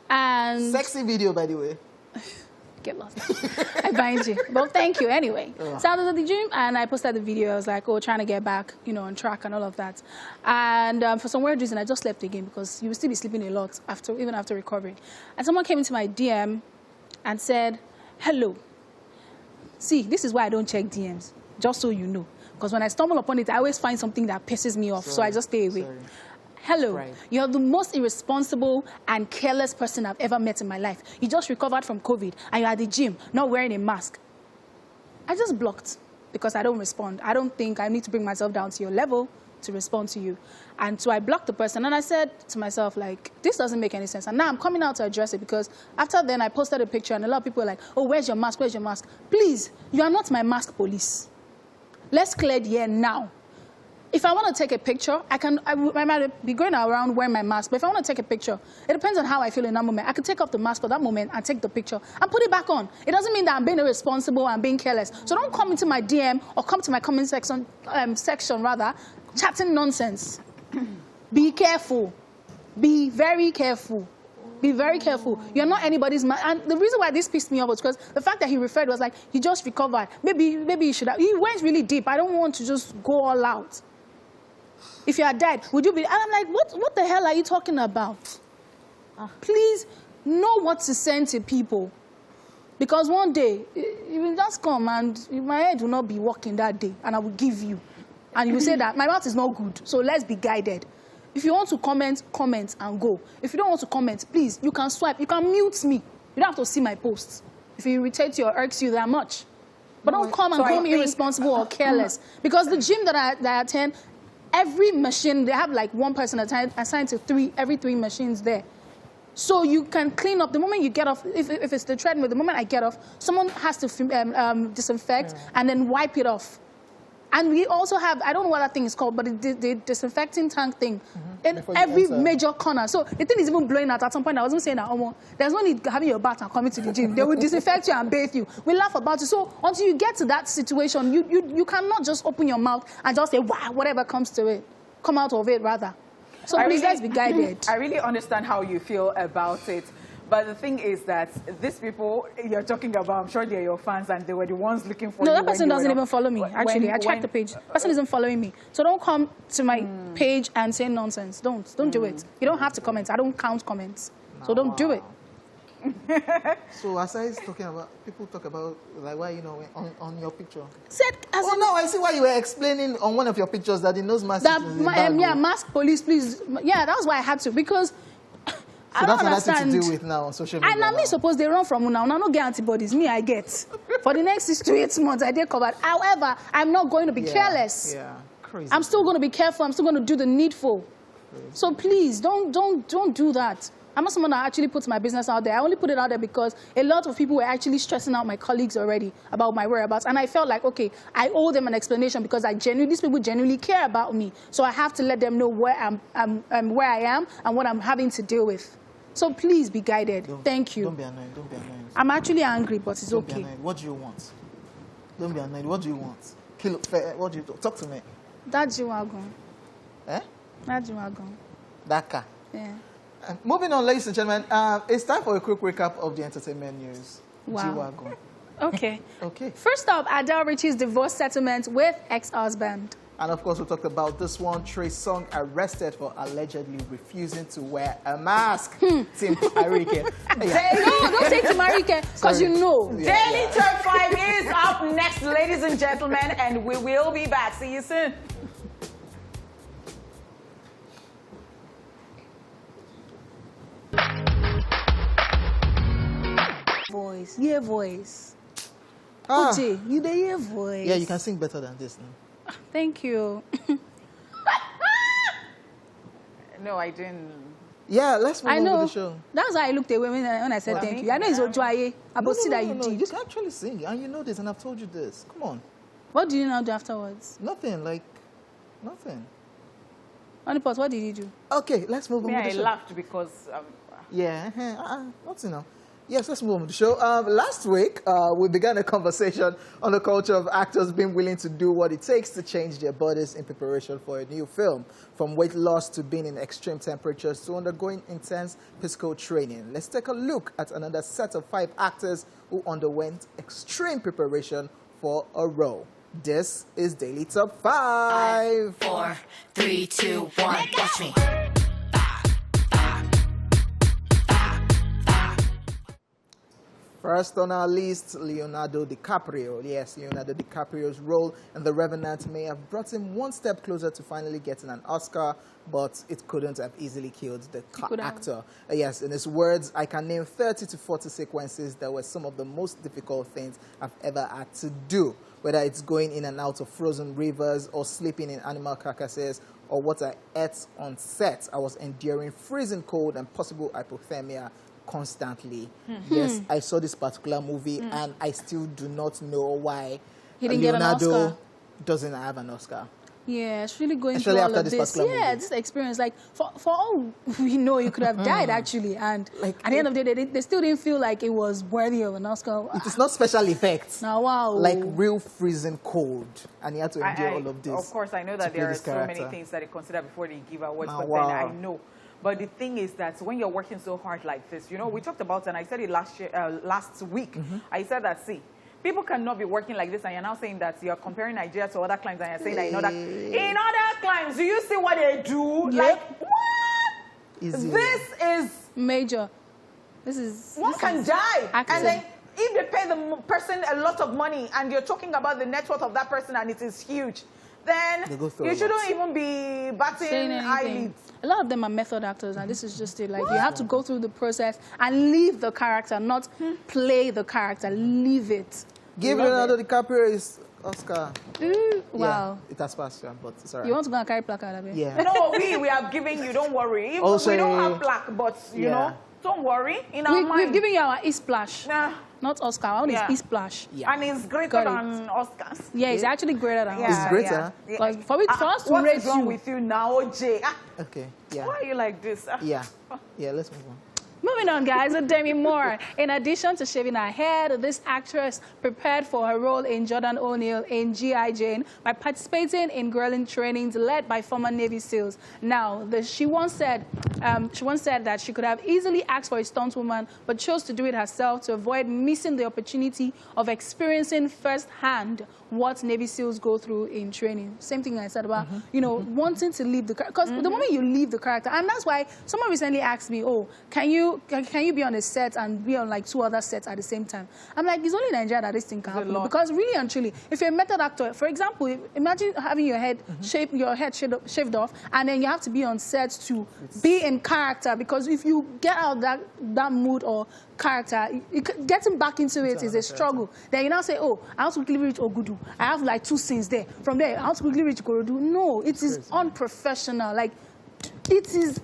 And Sexy video, by the way. get lost. I bind you. But thank you anyway. So I was at the gym and I posted the video. I was like, oh, trying to get back, on track and all of that. And for some weird reason, I just slept again because you will still be sleeping a lot even after recovering. And someone came into my DM and said, hello. See, this is why I don't check DMs, just so you know. Because when I stumble upon it, I always find something that pisses me off, so I just stay away. Sorry. Hello, Right. You're the most irresponsible and careless person I've ever met in my life. You just recovered from COVID and you're at the gym, not wearing a mask. I just blocked because I don't respond. I don't think I need to bring myself down to your level to respond to you. And so I blocked the person and I said to myself, like, this doesn't make any sense. And now I'm coming out to address it because after then I posted a picture and a lot of people were like, oh, where's your mask? Where's your mask? Please, you are not my mask police. Let's clear the air now. If I want to take a picture, I might be going around wearing my mask, but if I want to take a picture, it depends on how I feel in that moment. I can take off the mask for that moment and take the picture and put it back on. It doesn't mean that I'm being irresponsible and being careless. So don't come into my DM or come to my comment section, chatting nonsense. Be careful. Be very careful. Be very careful. You're not anybody's man. And the reason why this pissed me off was because the fact that he referred was like, you just recovered. Maybe you should have. He went really deep. I don't want to just go all out. If you are dead, would you be? And I'm like, what the hell are you talking about? Please know what to send to people. Because one day, you will just come and my head will not be working that day. And I will give you. And you will say that my mouth is not good. So let's be guided. If you want to comment, comment and go. If you don't want to comment, please, you can swipe. You can mute me. You don't have to see my posts. If it irritates you or irks you that much. But don't come and call me irresponsible or careless. Because the gym that I attend, every machine, they have like one person assigned to every 3 machines there. So you can clean up. The moment you get off, if it's the treadmill, the moment I get off, someone has to disinfect and then wipe it off. And we also have, I don't know what that thing is called, but the disinfecting tank thing in every major corner. So the thing is even blowing out. At some point, I wasn't saying that, there's no need having your bath and coming to the gym. They will disinfect you and bathe you. We laugh about it. So until you get to that situation, you cannot just open your mouth and just say, wow, whatever comes to it. Come out of it, rather. So please, let's be guided. I really understand how you feel about it. But the thing is that these people you're talking about, I'm sure they're your fans and they were the ones looking for you. No, that person doesn't even follow me, actually. I checked the page. The person isn't following me. So don't come to my page and say nonsense. Don't do it. You don't have to comment. I don't count comments. So don't do it. So as I was talking about, people talk about, like, why, on your picture. No, I see why you were explaining on one of your pictures that the nose mask is mask police, please. Yeah, that's why I had to, because so that's nothing to do with now on social media. And I'm supposed they run from now. I don't get antibodies. Me, I get. For the next 6 to 8 months, I did covered. However, I'm not going to be careless. Yeah, crazy. I'm still going to be careful. I'm still going to do the needful. Crazy. So please, don't do that. I'm not someone that actually puts my business out there. I only put it out there because a lot of people were actually stressing out my colleagues already about my whereabouts. And I felt like, okay, I owe them an explanation because these people genuinely care about me. So I have to let them know where I am and what I'm having to deal with. So please be guided. Thank you. Don't be annoyed. Don't be annoyed. I'm actually angry, but it's okay. Don't be annoyed. What do you want? Don't be annoyed. What do you want? What do you talk to me? That G-Wagon. Eh? That G-Wagon. Daka. Yeah. Moving on, ladies and gentlemen, it's time for a quick recap of the entertainment news. Wow. G-Wagon. Okay. Okay. First up, Adele reaches divorce settlement with ex-husband. And of course, we talked about this one. Trey Songz arrested for allegedly refusing to wear a mask. Team Ariyiike. No, don't say Team Ariyiike, because you know. Daily Top 5 is up next. next, ladies and gentlemen, and we will be back. See you soon. Voice. Yeah, voice. Ah. Hojay, you the hear voice. Yeah, you can sing better than this now. Thank you. No, I didn't. Yeah, let's move I on know. with the show. That's why I looked away when I said thank you. I know it's Hojay. I No, see that you did. You can actually sing, and you know this, and I've told you this. Come on. What do you now do afterwards? Nothing, like, nothing. Honeypot, what did you do? Okay, let's move on Me, with I the show. laughed because Yeah, what's enough? Yes, let's move on with the show. Last week, we began a conversation on the culture of actors being willing to do what it takes to change their bodies in preparation for a new film. From weight loss to being in extreme temperatures to undergoing intense physical training. Let's take a look at another set of 5 actors who underwent extreme preparation for a role. This is Daily Top 5. 5, 4, 3, 2, 1, watch me. First on our list, Leonardo DiCaprio. Yes, Leonardo DiCaprio's role in The Revenant may have brought him one step closer to finally getting an Oscar, but it couldn't have easily killed the actor. Yes, in his words, I can name 30 to 40 sequences that were some of the most difficult things I've ever had to do. Whether it's going in and out of frozen rivers or sleeping in animal carcasses or what I ate on set, I was enduring freezing cold and possible hypothermia constantly. Yes, I saw this particular movie and I still do not know why He didn't get an Oscar. Leonardo doesn't have an Oscar. Yeah, it's really going Especially through all after of this this. particular Yeah, movie. this experience, like, for all we know, you could have died, actually. And Like, at the end of the day, they still didn't feel like it was worthy of an Oscar. It is not special effects. Now, wow. Like real freezing cold, and he had to endure all of this. Of course, I know that play there are this so many character. things that they consider before they give awards, Now, but wow. then I know. But the thing is that when you're working so hard like this, you know, we talked about, and I said it last week, I said that, see, people cannot be working like this, and you're now saying that you're comparing Nigeria to other climes, and you're saying that in other climes, do you see what they do? Yep. Like, what? Easy. This is... Major. This is... One can die. acting. And then if they pay the person a lot of money, and you're talking about the net worth of that person, and it is huge, then They go through you a shouldn't lot. even be batting saying anything. eyelids. A lot of them are method actors, and this is just it. Like, you have to go through the process and leave the character, not play the character. Leave it. Give Love Leonardo DiCaprio his Oscar. Wow. Yeah, it has passed, yeah, but it's all right. You want to go and carry placard, Abi? Yeah. No, we are giving you, don't worry. Even Also, we don't have plaque, but, you yeah. know, don't worry. In our We've mind. given you our E-Splash. Nah. Not Oscar. Our own Yeah. is E-Splash. Yeah. And it's greater Got it. than Oscars. Yeah, it's actually greater than Yeah, Oscar. It's greater? yeah. Because for us to what rate is wrong you- with you now, Jay? Okay, yeah. Why are you like this? Yeah. Yeah, let's move on. Moving on, guys, with Demi Moore. In addition to shaving her head, this actress prepared for her role in Jordan O'Neill in G.I. Jane by participating in grilling trainings led by former Navy SEALs. Now, she once said that she could have easily asked for a stuntwoman, but chose to do it herself to avoid missing the opportunity of experiencing firsthand what Navy SEALs go through in training. Same thing I said about, you know, wanting to leave the character. Because the moment you leave the character, and that's why someone recently asked me, oh, can you be on a set and be on like 2 other sets at the same time? I'm like, it's only in Nigeria that this thing can happen. Because really and truly, if you're a method actor, for example, imagine having your head shaved off, and then you have to be on set to be in character. Because if you get out that mood or character, getting back into it is a struggle. Then you now say, oh, I want to quickly reach Ogudu. I have like 2 scenes there. From there, I want to quickly reach Korodu. No, it is unprofessional. Like, it is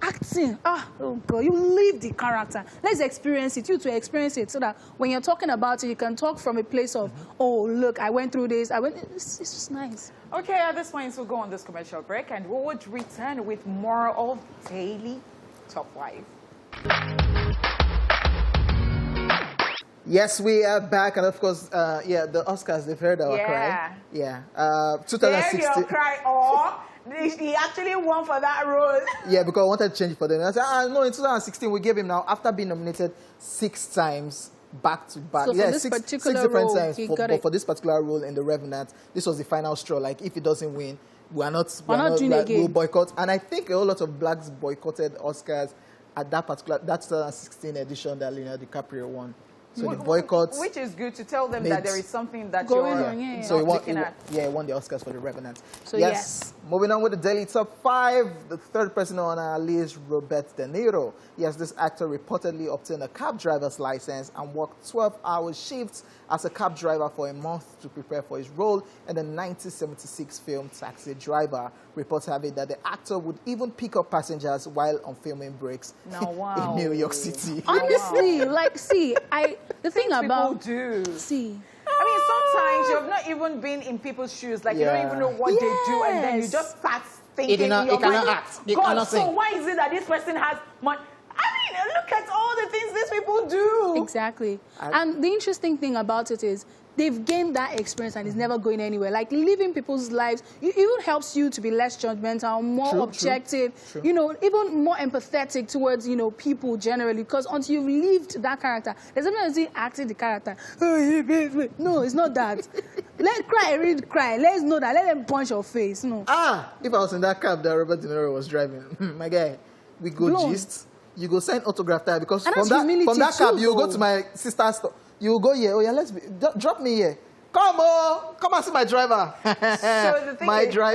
acting. Oh God, you leave the character. Let's experience it. You to experience it, so that when you're talking about it, you can talk from a place of, oh, look, I went through this. It's just nice. Okay, at this point, we'll go on this commercial break, and we would return with more of Daily Top 5. Yes, we are back, and of course, yeah, the Oscars, they've heard our cry. Yeah. 2016. Hear your cry, or he actually won for that role. Yeah, because I wanted to change it for them. I said, no, in 2016, we gave him now, after being nominated 6 times back to back. So for Yeah, this 6 particular different role, times. he But got it. for this particular role in The Revenant, this was the final straw. Like, if he doesn't win, we're not doing it again. we'll boycott. And I think a whole lot of blacks boycotted Oscars at that 2016 edition that Leonardo DiCaprio won. So the boycotts. Which is good to tell them that there is something that going you're on, yeah. So not looking at. He won the Oscars for The Revenant. So yes. Moving on with the Daily Top 5. The third person on our list, Robert De Niro. Yes, this actor reportedly obtained a cab driver's license and worked 12-hour shifts as a cab driver for a month to prepare for his role in the 1976 film Taxi Driver. Reports have it that the actor would even pick up passengers while on filming breaks in New York City. Honestly, like, see, the thing about people do. See. I mean, sometimes you've not even been in people's shoes. Like, you don't even know what they do, and then you just start thinking. He cannot act. He God, cannot so sing. why is it that this person has money? I mean, look at all the things these people do. Exactly. And the interesting thing about it is they've gained that experience and it's never going anywhere. Like, living people's lives, it even helps you to be less judgmental, more objective, you know, even more empathetic towards, you know, people generally. Because until you've lived that character, there's something acting the character. No, it's not that. Let's cry. Let's know that. Let them punch your face. No. If I was in that cab that Robert De Niro was driving, my guy, we go gist. You go sign autograph there because from that cab, you go to my sister's store. You go here. Oh yeah, drop me here. Come and see my driver. So the thing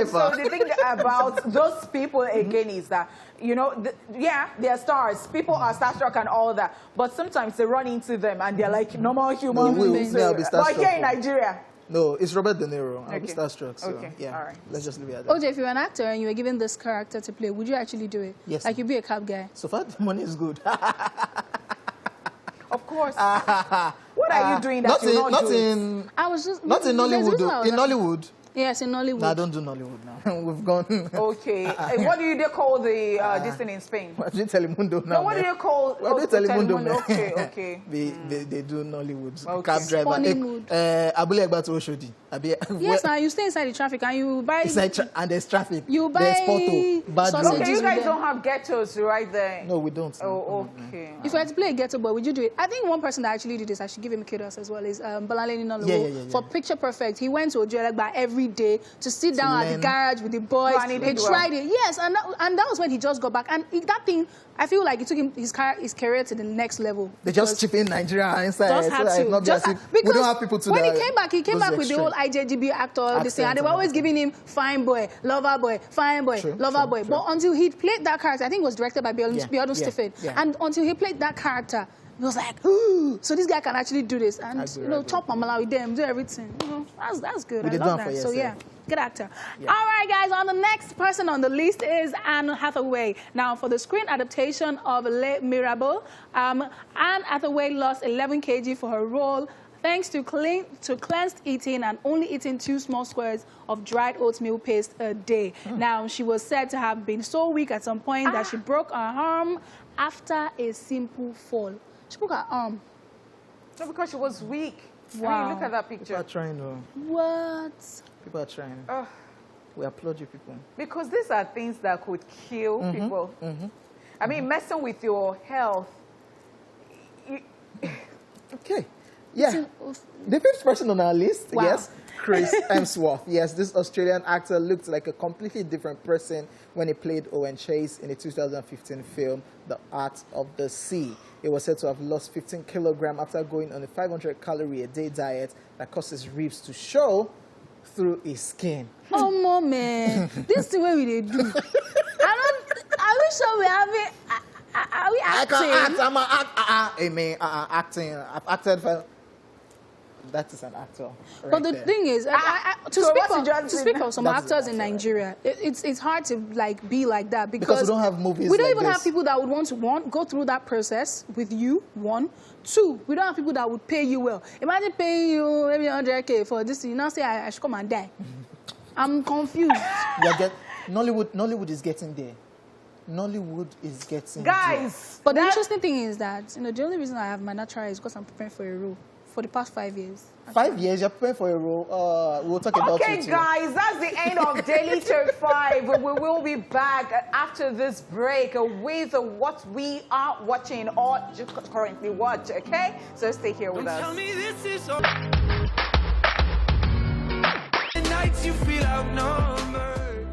So the thing about those people again is that, you know, they're stars. People are starstruck and all that, but sometimes they run into them and they're like normal human beings. But here in Nigeria. No, it's Robert De Niro. I'll be starstruck. So, yeah, all right. Let's just leave it at that. Hojay, if you're an actor and you were given this character to play, would you actually do it? Yes. Like, you'd be a cab guy? So far, the money is good. Of course. What are you doing that you're not doing? Not in Nollywood. In Nollywood. Yes, in Nollywood. No, I don't do Nollywood now. We've gone. Okay. What do they call this thing in Spain? What do you Telemundo now? No, what do you call Telemundo? Okay. They do Nollywood. Okay. Cab driver. Abule Egba to Oshodi. Yes, now you stay inside the traffic and you buy. And there's traffic. You buy. There's photo. Okay, you guys don't have ghettos right there. No, we don't. Oh, okay. If you had to play a ghetto boy, would you do it? I think one person that actually did this, I should give him kudos as well, is Balaleni Nollywood. For Picture Perfect, he went to Ojuelegba every day to sit down at the garage with the boys. He tried it. Yes, and that was when he just got back. And that thing, I feel like it took him his career to the next level. They just chip in Nigeria inside. Just had to. We don't have people to. When he came back with the whole IJGB actor, this thing, and they were always giving him fine boy, lover boy, fine boy, lover boy. But until he played that character, I think it was directed by Biodun Stephen, and until he played that character, it was like, ooh, so this guy can actually do this, and chop mamala with them, do everything. You know, that's good. I love that. So yeah. Good actor. Yeah. All right, guys, on the next person on the list is Anne Hathaway. Now, for the screen adaptation of Les Miserables, Anne Hathaway lost 11 kg for her role thanks to cleansed eating and only eating 2 small squares of dried oatmeal paste a day. Now, she was said to have been so weak at some point that she broke her arm after a simple fall. She broke her arm. No, because she was weak. Wow. I mean, look at that picture. People are trying to... What? People are trying. We applaud you people. Because these are things that could kill people. I mean, messing with your health. Okay. Yeah. The 5th person on our list, yes, Chris Hemsworth. Yes, this Australian actor looked like a completely different person when he played Owen Chase in the 2015 film, The Art of the Sea. He was said to have lost 15 kilograms after going on a 500-calorie-a-day diet that caused his ribs to show through his skin. Oh, man. This is the way we do. I wish we have it. Are we acting? I can act. I'm an acting. I've acted for... That is an actor. But the thing is, to speak of some actors in Nigeria, it's hard to be like that because we don't have movies. We don't even have people that would want to go through that process with you. 1, 2, we don't have people that would pay you well. Imagine paying you maybe 100K for this. You now say I should come and die. I'm confused. Nollywood is getting there. Nollywood is getting guys. there. But the interesting thing is that the only reason I have my natural is because I'm preparing for a role. For the past 5 years. 5 years? You're preparing for a role? We'll talk about it. Okay, guys, that's the end of Daily Top 5. We will be back after this break with what we are watching or just currently watch, okay? So stay here with us. Tell me this is all. The nights you feel outnumbered.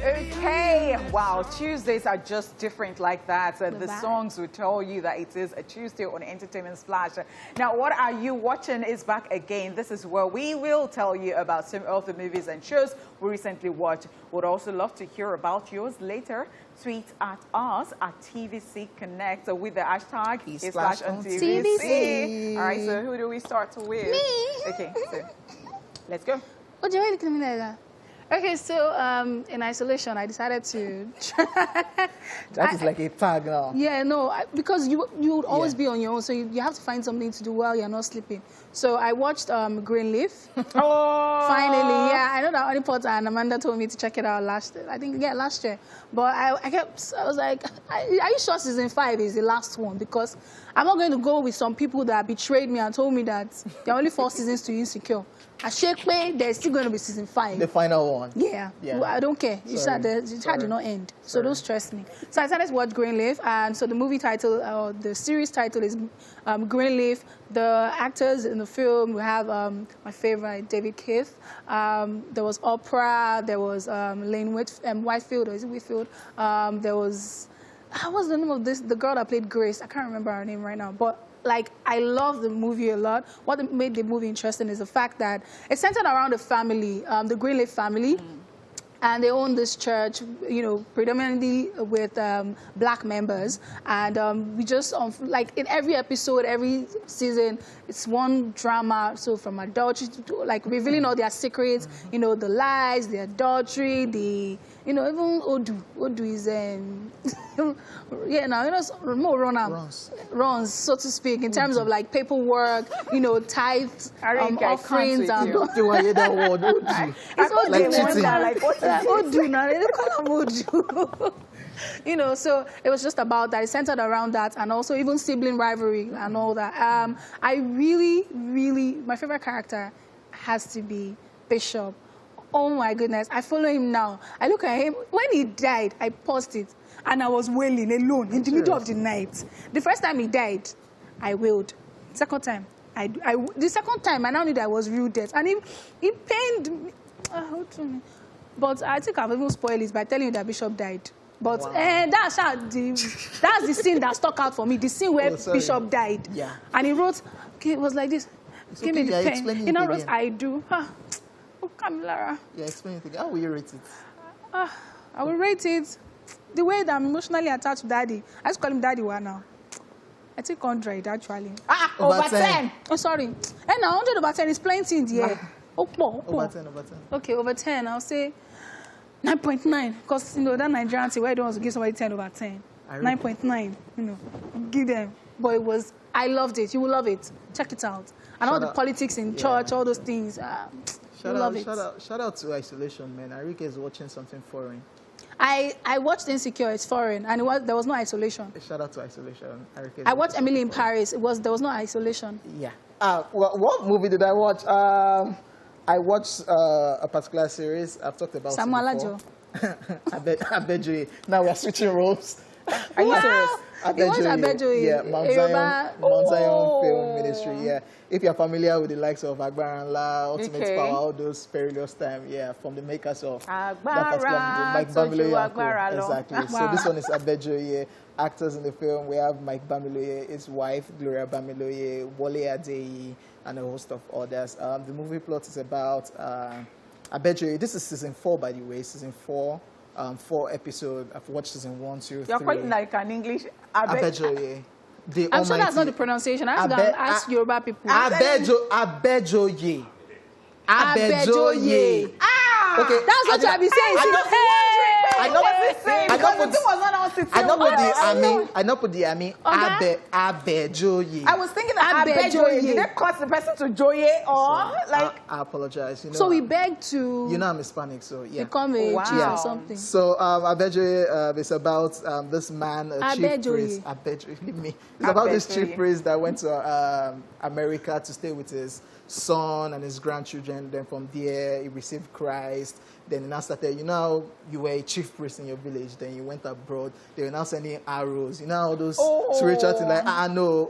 Okay, wow, Tuesdays are just different like that. The songs will tell you that it is a Tuesday on Entertainment Splash. Now, what are you watching is back again. This is where we will tell you about some of the movies and shows we recently watched. Would also love to hear about yours later. Tweet at us at TVC Connect with the hashtag /TVC. All right, so who do we start with? Me. Okay, so let's go. Hojay, why are you looking at me like that? Okay, so in isolation, I decided to try. That is like a tag now. Yeah, no, because you would always be on your own, so you have to find something to do while you're not sleeping. So I watched Greenleaf. Oh! Finally, yeah. I know that Honeypot and Amanda told me to check it out last year. But I was like, are you sure season 5 is the last one? Because I'm not going to go with some people that betrayed me and told me that there are only 4 seasons to Insecure. I shake me, there's still going to be season 5. The final one. Yeah. Well, I don't care. The chat did not end, so don't stress me. So I started to watch Greenleaf, and so the movie title, the series title is Greenleaf. The actors in the film, we have my favorite, David Keith. There was Oprah. There was Lane Whitefield, or is it Whitfield? There was, what's the name of this? The girl that played Grace. I can't remember her name right now, but. Like, I love the movie a lot. What made the movie interesting is the fact that it's centered around the family, the Greenleaf family. And they own this church, you know, predominantly with black members. And we just, like, in every episode, every season, it's one drama. So from adultery to, like, revealing all their secrets, you know, the lies, the adultery, the, you know, even Odu is, yeah, now, you know, more runs, so to speak, in terms of, like, paperwork, you know, tithes, offerings. And that word, Odu. It's like cheating. Odu now, they don't call him Odu. You know, so it was just about that. It centered around that, and also even sibling rivalry and all that. I really, my favorite character has to be Bishop. Oh my goodness, I follow him now. I look at him. When he died, I paused it, and I was wailing alone in the middle of the night. The first time he died, I wailed. Second time, the second time, I now knew that I was real dead, and he pained me. But I think I've even spoiled it by telling you that Bishop died. But that's the scene that stuck out for me. The scene where Bishop died. Yeah. And he wrote, it was like this. Give me the pen. He now wrote, I do. Oh, Camilla. Yeah, explain it again. How will you rate it? I will rate it the way that I'm emotionally attached to Daddy. I just call him Daddy one now. I think 100, actually. Over 10. Oh, sorry. And now 100 over 10 is plenty in the air. Over 10. Okay, over 10, I'll say 9.9. Because, you know, that Nigerian thing where I don't want to give somebody 10 over 10. 9.9, you know, give them. But it was, I loved it. You will love it. Check it out. And all the politics in church, all those things. Shout out to Isolation, man. Ariyiike is watching something foreign. I watched Insecure. It's foreign, and there was no isolation. Shout out to Isolation. I watched Emily in Paris. There was no isolation. Yeah. What movie did I watch? I watched a particular series. I've talked about Samuel it before. Abejoye. Now we are switching roles. Are you serious? Abejoye. Yeah, Mount Zion Film Ministry. Yeah. If you're familiar with the likes of Agbara Nla, Ultimate Power, all those perilous time, yeah, from the makers of that particular movie, Mike Bamiloye. Exactly. Wow. So this one is Abejoye. Actors in the film, we have Mike Bamiloye, his wife, Gloria Bamiloye, Wole Adeyi, and a host of others. The movie plot is about Abejoye. This is season 4, by the way, season 4. 4 episodes. I've watched season 1, 2, 3. You're quite like an English Abejoye. I'm sure that's not the pronunciation. I have to ask Yoruba people. Abejoye. Okay, that's what I've been saying. I know put the Abejoye. I was thinking that Abejoye. Did they cause the person to Joye or like? I apologize. You know, so we beg to. You know I'm Hispanic, so yeah. Become a chief or something. So Abejoye is about this man, a chief priest. Abejoye. It's about this chief priest that went to America to stay with his son and his grandchildren. Then from there, he received Christ. Then he now started, you know, you were a chief priest in your village. Then you went abroad. They were now sending arrows. You know, all those spiritual things like, no,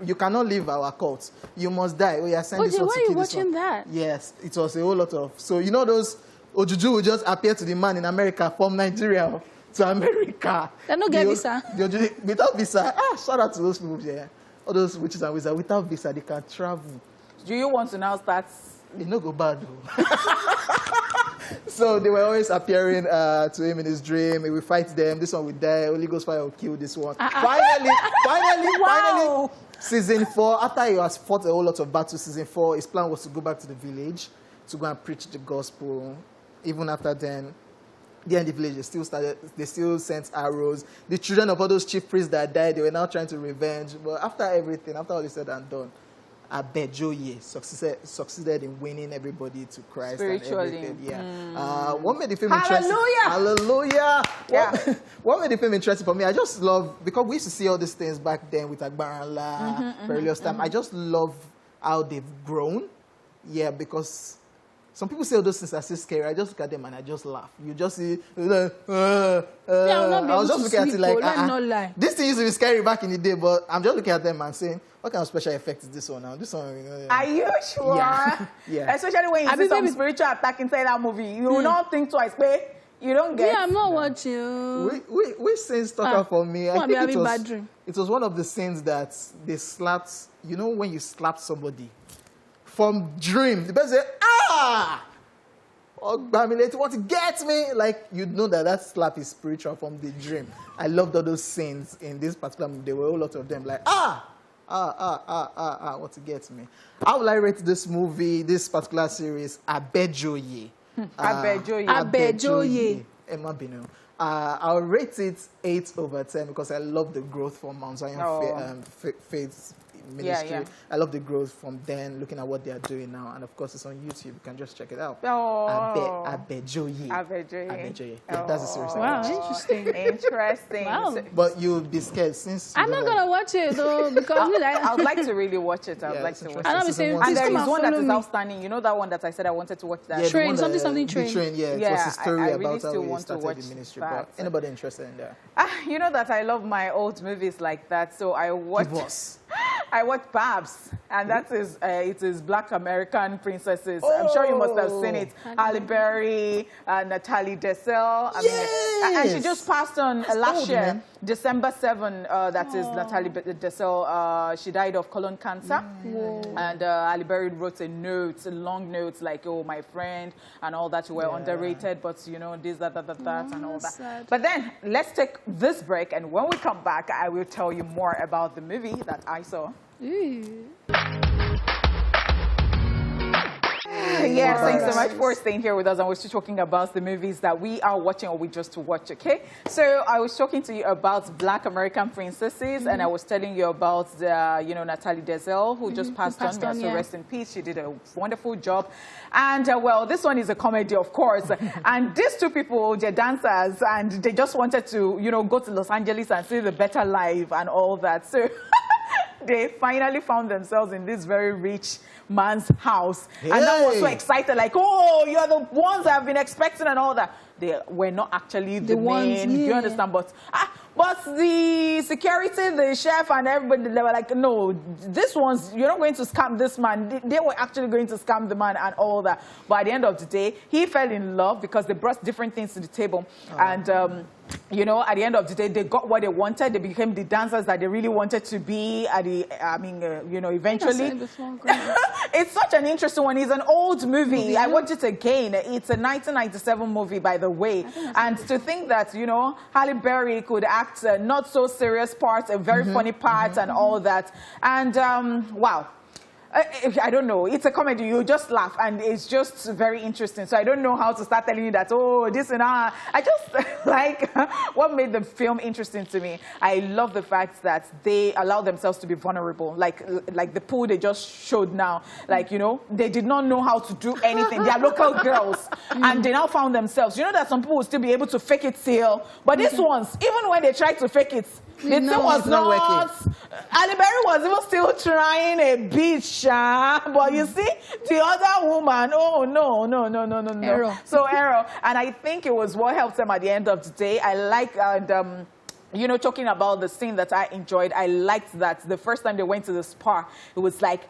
you cannot leave our cult. You must die. Oh, yeah, send this one to kill this one. Why are you watching that? Yes, it was a whole lot of. So, you know, those Ojuju will just appear to the man in America from Nigeria to America. They don't get visa. Without visa. Shout out to those people there. All those witches and wizards. Without visa, they can travel. Do you want to now start? They no go bad though. So they were always appearing to him in his dream. He will fight them. This one will die. Holy Ghost fire will kill this one. Finally, Wow. season 4, after he has fought a whole lot of battles, season 4, his plan was to go back to the village to go and preach the gospel. Even after then, there in the village, they still sent arrows. The children of all those chief priests that died, they were now trying to revenge. But after everything, after all is said and done, Hojay succeeded in winning everybody to Christ. Spiritually. And everything. Yeah. What made the film Hallelujah! interesting? Hallelujah! Yeah. What made the film interesting for me? I just love, because we used to see all these things back then with Agbarala, Perilous Time. I just love how they've grown. Yeah, because some people say all those things are so scary. I just look at them and I just laugh. You just see, I was just looking at it like, this thing used to be scary back in the day, but I'm just looking at them and saying, what kind of special effect is this one now? This one, Are you sure? Yeah. Especially when you see some spiritual attack inside that movie. You will not think twice, but you don't get. Yeah, I'm not watching. Which scene stuck out for me? I think it was one of the scenes that they slapped. You know when you slap somebody from dream, the person say, oh, Bamilete, want to get me? Like, you know that slap is spiritual from the dream. I loved all those scenes in this particular movie. There were a lot of them like, want to get me. How will I rate this movie, this particular series? Abejoye. Abejoye. Emma Bino. I'll rate it 8/10 because I love the growth from Mount Zion Faith Ministry. Yeah. I love the growth from then, looking at what they are doing now. And of course, it's on YouTube. You can just check it out. Abejoye. Abejoye. Yeah, that's a series. Wow, interesting. Interesting. Wow. But you'll be scared since... I'm not going to watch it, though, because... I would like to really watch it. I would like to watch it. And there is one that is outstanding. You know that one that I said I wanted to watch that? Yeah, Train, something Train. Train, yeah. It was a story about how we he started the ministry. But anybody interested in that? You know that I love my old movies like that, so I watched... I watched Babs, and that is it is Black American Princesses. I'm sure you must have seen it. Halle Berry, Natalie Dessel. And she just passed on last year, December 7. That is Natalie Dessel. She died of colon cancer, and Halle Berry wrote a long note, like, "Oh, my friend," and all that. You were underrated, but you know this, that, and all that. Sad. But then let's take this break, and when we come back, I will tell you more about the movie that I saw. Yes, thanks so much for staying here with us. And we're still talking about the movies that we are watching or we just watch, okay? So I was talking to you about Black American Princesses, and I was telling you about the, Natalie Dessel, who just passed on. So rest in peace. She did a wonderful job. And, well, this one is a comedy, of course. And these two people, they're dancers, and they just wanted to, go to Los Angeles and see the better life and all that. So they finally found themselves in this very rich man's house. Hey. And that was so excited, like, oh, you're the ones I've been expecting and all that. They were not actually the main, do you understand? But the security, the chef, and everybody, they were like, no, this one's, you're not going to scam this man. They were actually going to scam the man and all that. But at the end of the day, he fell in love because they brought different things to the table. And, at the end of the day, they got what they wanted. They became the dancers that they really wanted to be. At the, eventually. It's such an interesting one. It's an old movie. I watched it again. It's a 1997 movie, by the way. And to think that, Halle Berry could act a not so serious part, a very funny part, and all that. And, wow. I don't know. It's a comedy. You just laugh, and it's just very interesting. So I don't know how to start telling you that, oh, this and that. I just like what made the film interesting to me. I love the fact that they allow themselves to be vulnerable. Like the pool they just showed now. Like, they did not know how to do anything. They are local girls, and they now found themselves. You know that some people will still be able to fake it still, but these ones, even when they try to fake it, the thing was not working. Halle Berry was even still trying a bit, but you see, the other woman, oh, no. Error. So error. And I think it was what helped them at the end of the day. I like, talking about the scene that I enjoyed, I liked that the first time they went to the spa, it was like,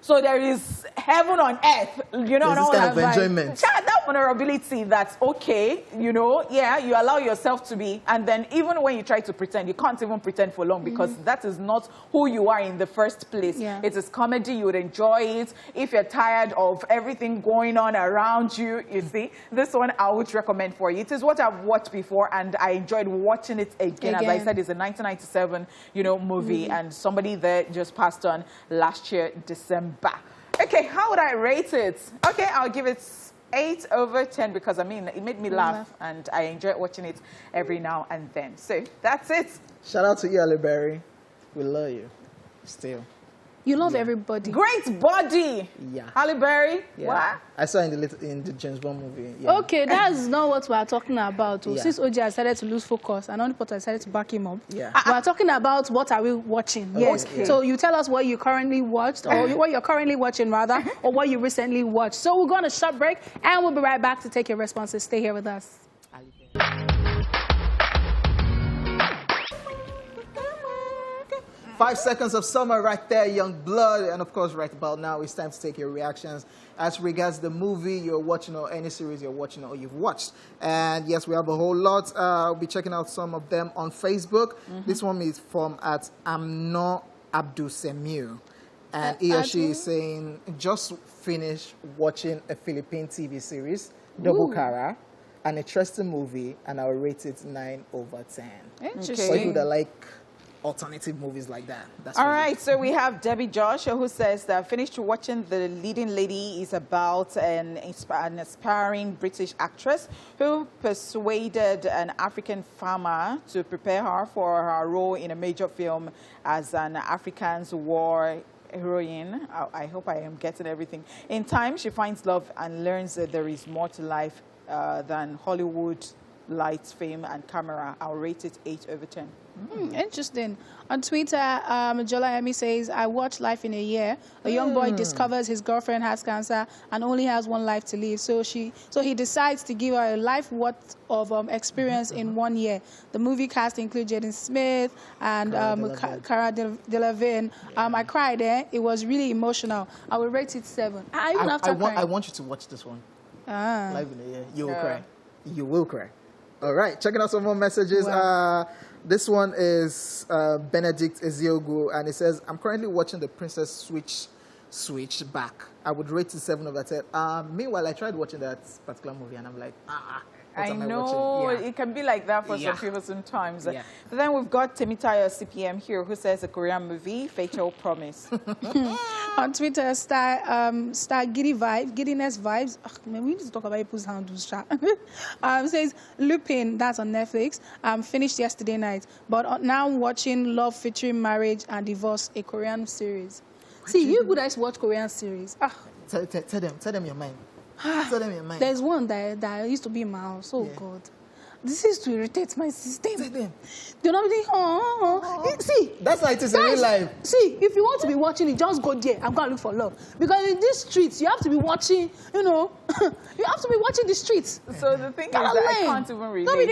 So there is heaven on earth, you know, There's this kind of enjoyment. Child, that vulnerability that's okay, you know, yeah, you allow yourself to be, and then even when you try to pretend, you can't even pretend for long because that is not who you are in the first place. Yeah. It is comedy, you would enjoy it. If you're tired of everything going on around you, you see, this one I would recommend for you. It is what I've watched before, and I enjoyed watching it again. As I said, it's a 1997, you know, movie, and somebody there just passed on last year, December. Okay, how would I rate it? Okay, I'll give it 8 over 10 because, I mean, it made me laugh and I enjoy watching it every now and then. So that's it. Shout out to you, Ali Berry. We love you. Still. You love everybody. Great body. Yeah. Halle Berry. Yeah. What? I saw in the James Bond movie. Yeah. Okay, that's not what we're talking about. Yeah. Since Hojay decided to lose focus and Honeypot decided to back him up, Yeah. we're talking about what are we watching. Yes. Okay. So you tell us what you currently watched, or what you're currently watching, rather, or what you recently watched. So we're going to short break, and we'll be right back to take your responses. Stay here with us. 5 seconds of summer right there, young blood. And of course, right about now, it's time to take your reactions as regards the movie you're watching or any series you're watching or you've watched. And yes, we have a whole lot. I'll be checking out some of them on Facebook. This one is from @Amno Abdul Semir. And he or she is saying, just finished watching a Philippine TV series, Double Cara, an interesting movie, and I'll rate it 9 over 10. Interesting. For people that like alternative movies like that. That's All really right, so we have Debbie Josh, who says that finished watching The Leading Lady is about an aspiring British actress who persuaded an African farmer to prepare her for her role in a major film as an African's war heroine. I hope I am getting everything. In time, she finds love and learns that there is more to life than Hollywood lights, fame, and camera. I'll rate it 8 over 10. Interesting. On Twitter, Jola says, I watched Life in a Year. A young boy discovers his girlfriend has cancer and only has one life to live. So he decides to give her a life worth of experience in 1 year. The movie cast includes Jaden Smith and Cara Delevingne. I cried there. It was really emotional. I will rate it 7. I want you to watch this one. Live in a Year. You will cry. You will cry. All right, checking out some more messages. Wow. This one is Benedict Eziogu, and it says, I'm currently watching The Princess Switch back. I would rate it 7 over 10. Meanwhile, I tried watching that particular movie, and I'm like, I know, it can be like that for some people sometimes. Yeah. But then we've got Temitayo CPM here, who says a Korean movie, Fatal Promise. On Twitter, Star Giddiness Vibes. Man, we need to talk about people's handles. Says Lupin, that's on Netflix. Finished yesterday night, but now watching Love Featuring Marriage and Divorce, a Korean series. See, you guys watch Korean series. Tell them your mind. Tell them your mind. There's one that used to be in my house. Oh, God. This is to irritate my system. Tell them. Do not think, See. That's how it is in real life. See, if you want to be watching it, just go there. I'm going to look for love. Because in these streets, you have to be watching, you know, you have to be watching the streets. So the thing is that I can't even relate.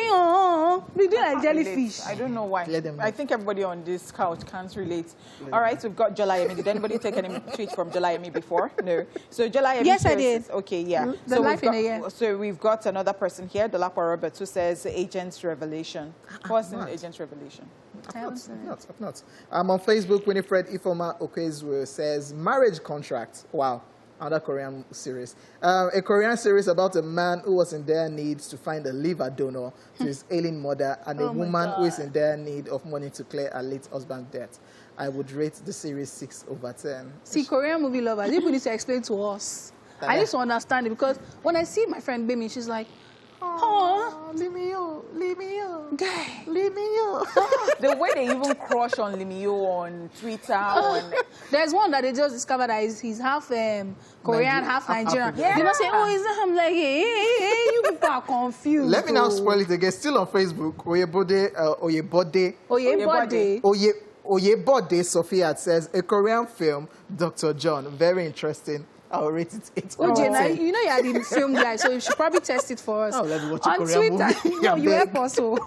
Be doing like jellyfish. I don't know why. I think everybody on this couch can't relate. All right, we've got Jolayemi. Did anybody take any tweets from Jolayemi before? No. So Jolayemi. Yes, I did. Okay, yeah. The Life in a Year. So we've got another person here, Dolapo Roberts, who says Agent's Revelation. What's in Agent's Revelation? I've not. On Facebook, Winifred Ifoma Okezwe says Marriage Contract. Wow. Another Korean series. A Korean series about a man who was in dire need to find a liver donor to his ailing mother and a woman who is in dire need of money to clear her late husband's death. I would rate the series 6 over 10. See, Korean movie lovers, people need to explain to us. I need to understand it because when I see my friend Bimi, she's like, leave me alone, guy, leave me alone. The way they even crush on Limio on Twitter. There's one that they just discovered that he's half Korean, half Nigerian. They must say, is that? I'm like, hey, you people are confused. Let me now spoil it again. Still on Facebook, Oyebode Sophia says, a Korean film, Dr. John, very interesting. I'll rate it 8 Hojay, now, you know you're the film guy, so you should probably test it for us. Oh, let me watch a on Korean Twitter, movie. no, you beg. help also.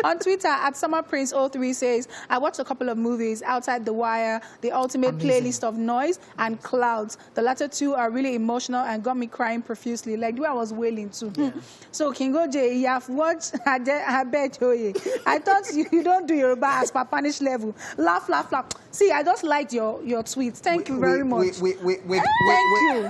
On Twitter, at SummerPrince03 says, I watched a couple of movies, Outside the Wire, The Ultimate Playlist of Noise, and Clouds. The latter two are really emotional and got me crying profusely, like the way I was wailing too. Yeah. So, King Hojay, you have watched I bet you. I thought you don't do Yoruba as per Spanish level. Laugh, laugh, laugh. See, I just liked your tweets. Thank you very much.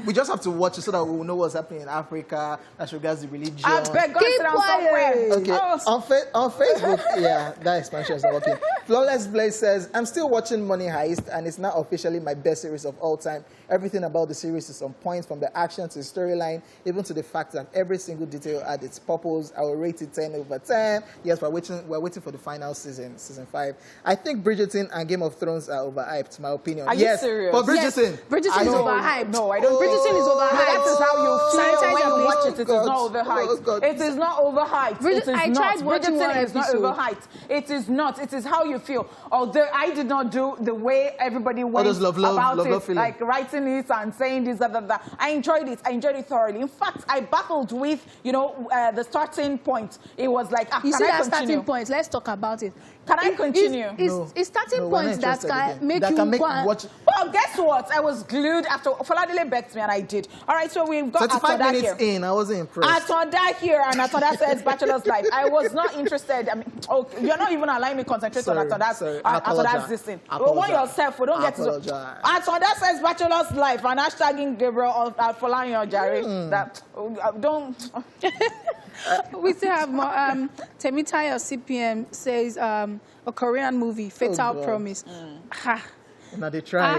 We just have to watch it so that we will know what's happening in Africa as regards the religion. I beg, go sit down somewhere. Okay. On Facebook, yeah, that expansion is not working. Flawless Blaze says, I'm still watching Money Heist, and it's now officially my best series of all time. Everything about the series is on point, from the action to the storyline, even to the fact that every single detail had its purpose. I will rate it 10 over 10. Yes, we're waiting for the final season 5. I think Bridgerton and Game of Thrones are overhyped, my opinion. Are you serious? But Bridgerton. Yes, Bridgerton is overhyped. No, I don't. Bridgerton is overhyped. That is how you feel when you watch it. It is God. not overhyped. It is not overhyped. It is I not. tried watching one Bridgerton is not episode. overhyped. It is not. It is how you feel. Although I did not do the way everybody went those love it, feeling. like writing it and saying this, that. I enjoyed it. I enjoyed it thoroughly. In fact, I battled with, the starting point. It was like, you see can I that continue? starting point? Let's talk about it. Can I continue? It's starting points that can make you watch. Well, guess what? I was glued after Faladele begged me, and I did. All right, so we've got 35 Atonda minutes here. in, I wasn't impressed. Atonda here, and Atonda says Bachelor's Life. I was not interested. I mean, you're not even allowing me to concentrate on Atonda's this thing. Well, want yourself. We don't get to. Atonda says Bachelor's Life, and hashtagging Gabriel Folayan Jare. That don't. We still have more. Temitayo CPM says a Korean movie, Fatal Promise. Now they try.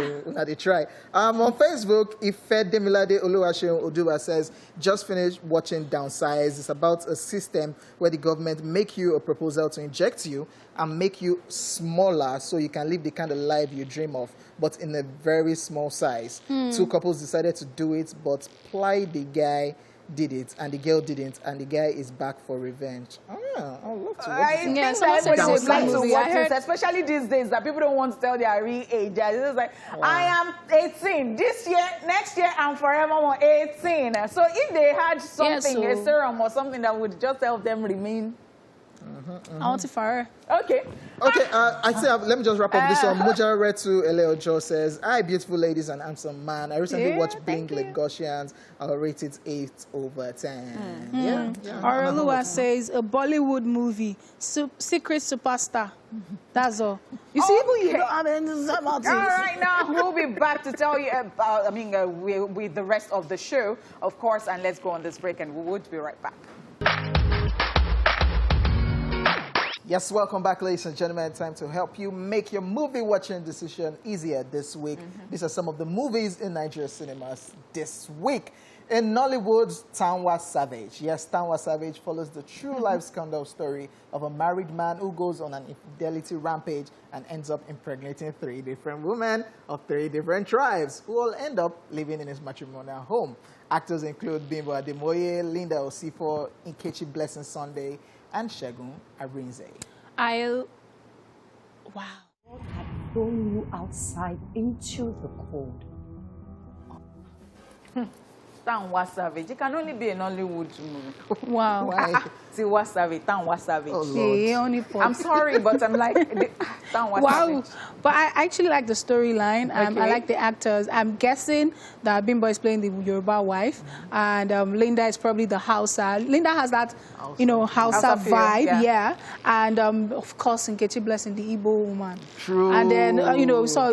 On Facebook, Ife Demilade Oluwaseun Oduwa says, just finished watching Downsize. It's about a system where the government make you a proposal to inject you and make you smaller so you can live the kind of life you dream of, but in a very small size. 2 couples decided to do it, but the guy did it, and the girl didn't, and the guy is back for revenge. I would love to watch I think that everybody would like to watch this, especially these days that people don't want to tell their real age. It's like, I am 18 this year, next year, I'm forevermore 18. So if they had something, a serum or something that would just help them remain. I want to fire. Okay. I say, let me just wrap up this one. Moja Retu Eleojo says, hi, beautiful ladies and handsome man. I recently watched Bing Lagosians. I'll rate it 8 over 10. Aralua says, a Bollywood movie, Secret Superstar. That's all. You see, you don't have anything about it. All right, now we'll be back to tell you about, with the rest of the show, of course, and let's go on this break, and we would be right back. Yes, welcome back, ladies and gentlemen. Time to help you make your movie watching decision easier this week. These are some of the movies in Nigeria cinemas this week. In Nollywood, Tanwa Savage. Yes, Tanwa Savage follows the true life scandal story of a married man who goes on an infidelity rampage and ends up impregnating 3 different women of 3 different tribes, who all end up living in his matrimonial home. Actors include Bimbo Ademoye, Linda Osifo, Nkechi Blessing Sunday, and Shegun Arinze. Wow. God had thrown you outside into the cold. Tanwa Savage. It can only be a Nollywood movie. Wow. Tanwa Savage. Tanwa Savage. Oh, Lord. I'm sorry, but I'm like, Tanwa Savage. But I actually like the storyline. I like the actors. I'm guessing that Bimbo is playing the Yoruba wife, and Linda is probably the Hausa. Linda has that, Hausa vibe, yeah. And of course, Nkechi Blessing, the Igbo woman. True. And then we saw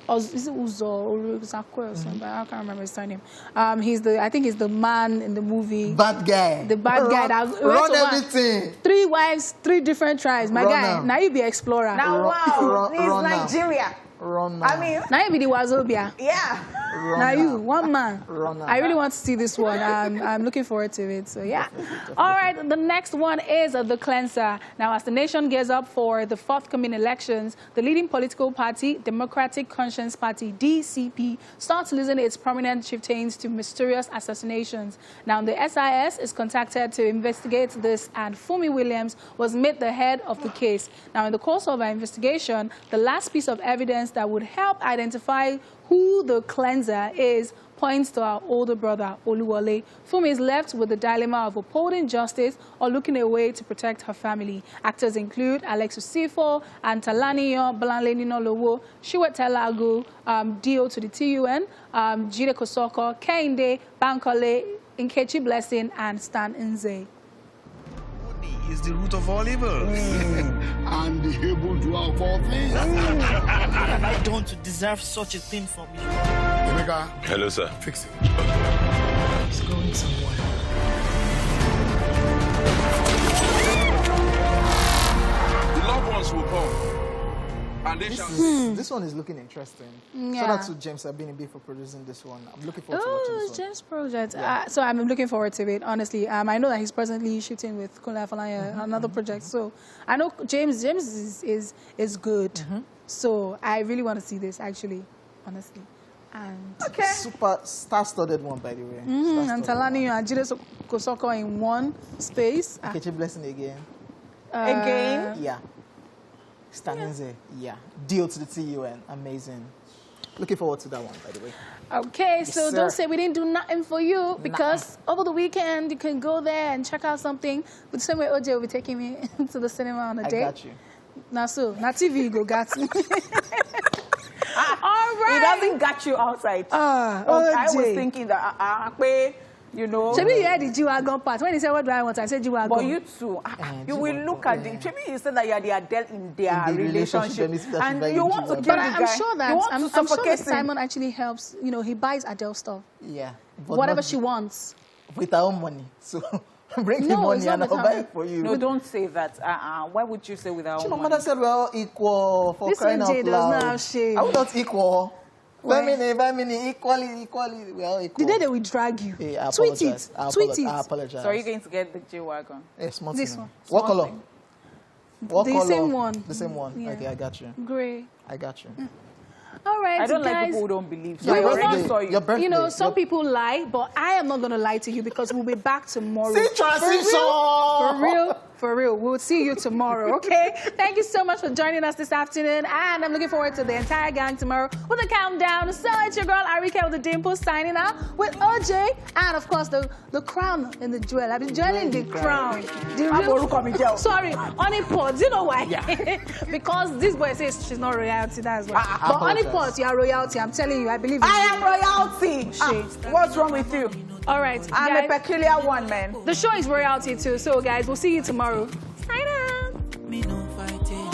is it Uzo or Zakwe or something? I can't remember his surname. I think he's the man in the movie. Bad guy. The bad guy that run everything. 3 wives, 3 different tribes. My guy, now you be explorer. Now wow, he's Nigeria. I mean, now you be the Wazobia. Yeah. Now you, one man. I really want to see this one. I'm looking forward to it. So yeah. All right, the next one is The Cleanser. Now, as the nation gears up for the forthcoming elections, the leading political party, Democratic Conscience Party, DCP, starts losing its prominent chieftains to mysterious assassinations. Now, the SIS is contacted to investigate this, and Fumi Williams was made the head of the case. Now, in the course of our investigation, the last piece of evidence that would help identify who the cleanser is points to our older brother, Oluwole. Funmi is left with the dilemma of upholding justice or looking away to protect her family. Actors include Alex Usifo, Antalaniyo, Blanley Nolowo, Shiwetela Agu, Dio to the TUN, Jide Kosoko, Kehinde, Bankole, Nkechi Blessing, and Stan Nze. Is the root of all evil. And the able doer of all things. What have I done to deserve such a thing from you? Emeka. Hello, sir. Fix it. It's going somewhere. The loved ones will come. And they shall This one is looking interesting. Yeah. Shout out to James Abinibi for producing this one. I'm looking forward to watching this one. James Project. So I'm looking forward to it, honestly. I know that he's presently shooting with Kunle Afolayan, another project. So I know James is good. So I really want to see this, actually, honestly. And Super star-studded one, by the way. And Talani and Jide Kosoko in one space. Nkechi Blessing again. Again? Yeah. Staninze, yeah. Deal to the TUN, amazing. Looking forward to that one, by the way. Okay, Yes, so sir. don't say we didn't do nothing for you, because over the weekend you can go there and check out something. But the same way Hojay will be taking me to the cinema on a I date. got you. Now, so, now TV you go got me. All right. It doesn't got you outside. I was thinking that, you know. Maybe you had the G-Wagon part. When he said, what do I want? I said G-Wagon. But you too, you will look at the. Maybe you said that you are the adult in their relationship, and you want to kill the But guy. I'm sure that I'm sure that him. Simon actually helps. You know, he buys Adele stuff. Yeah. But Whatever not she wants. with our own money. So bring the No, money it's not and I'll with buy her. it for you. No, don't say that. Why would you say without My money? mother said we're all equal for This crying OJ out does loud. not have shame. Are we not equal? Why? Femini, equally, we're all equal. The day they will drag you. Hey, I Tweet apologize. it. Tweet I it. apologize. So are you going to get the G-Wagon? Hey, small This thing. one. What Small color? thing. What The color? same one. The same one. Yeah. Okay, I got you. Grey. I got you. All right, I don't like guys. people who don't believe. Your I birthday. already saw you. Your birthday. You know, some people lie, but I am not going to lie to you because we'll be back tomorrow. See transition! For real. We'll see you tomorrow, okay? Thank you so much for joining us this afternoon, and I'm looking forward to the entire gang tomorrow with a countdown. So it's your girl, Ariyiike with the Dimples, signing out with Hojay, and of course, the crown and the jewel. I've been joining the crown. The real, sorry, Honeypot. Do you know why? Yeah. Because this boy says she's not royalty, that's why. But Honeypot, you are royalty. I'm telling you, I believe in I you. am royalty. What's wrong with you? All right, I'm guys, a peculiar one, man. the show is royalty too, so guys, we'll see you tomorrow. Sign out. Me no fighting.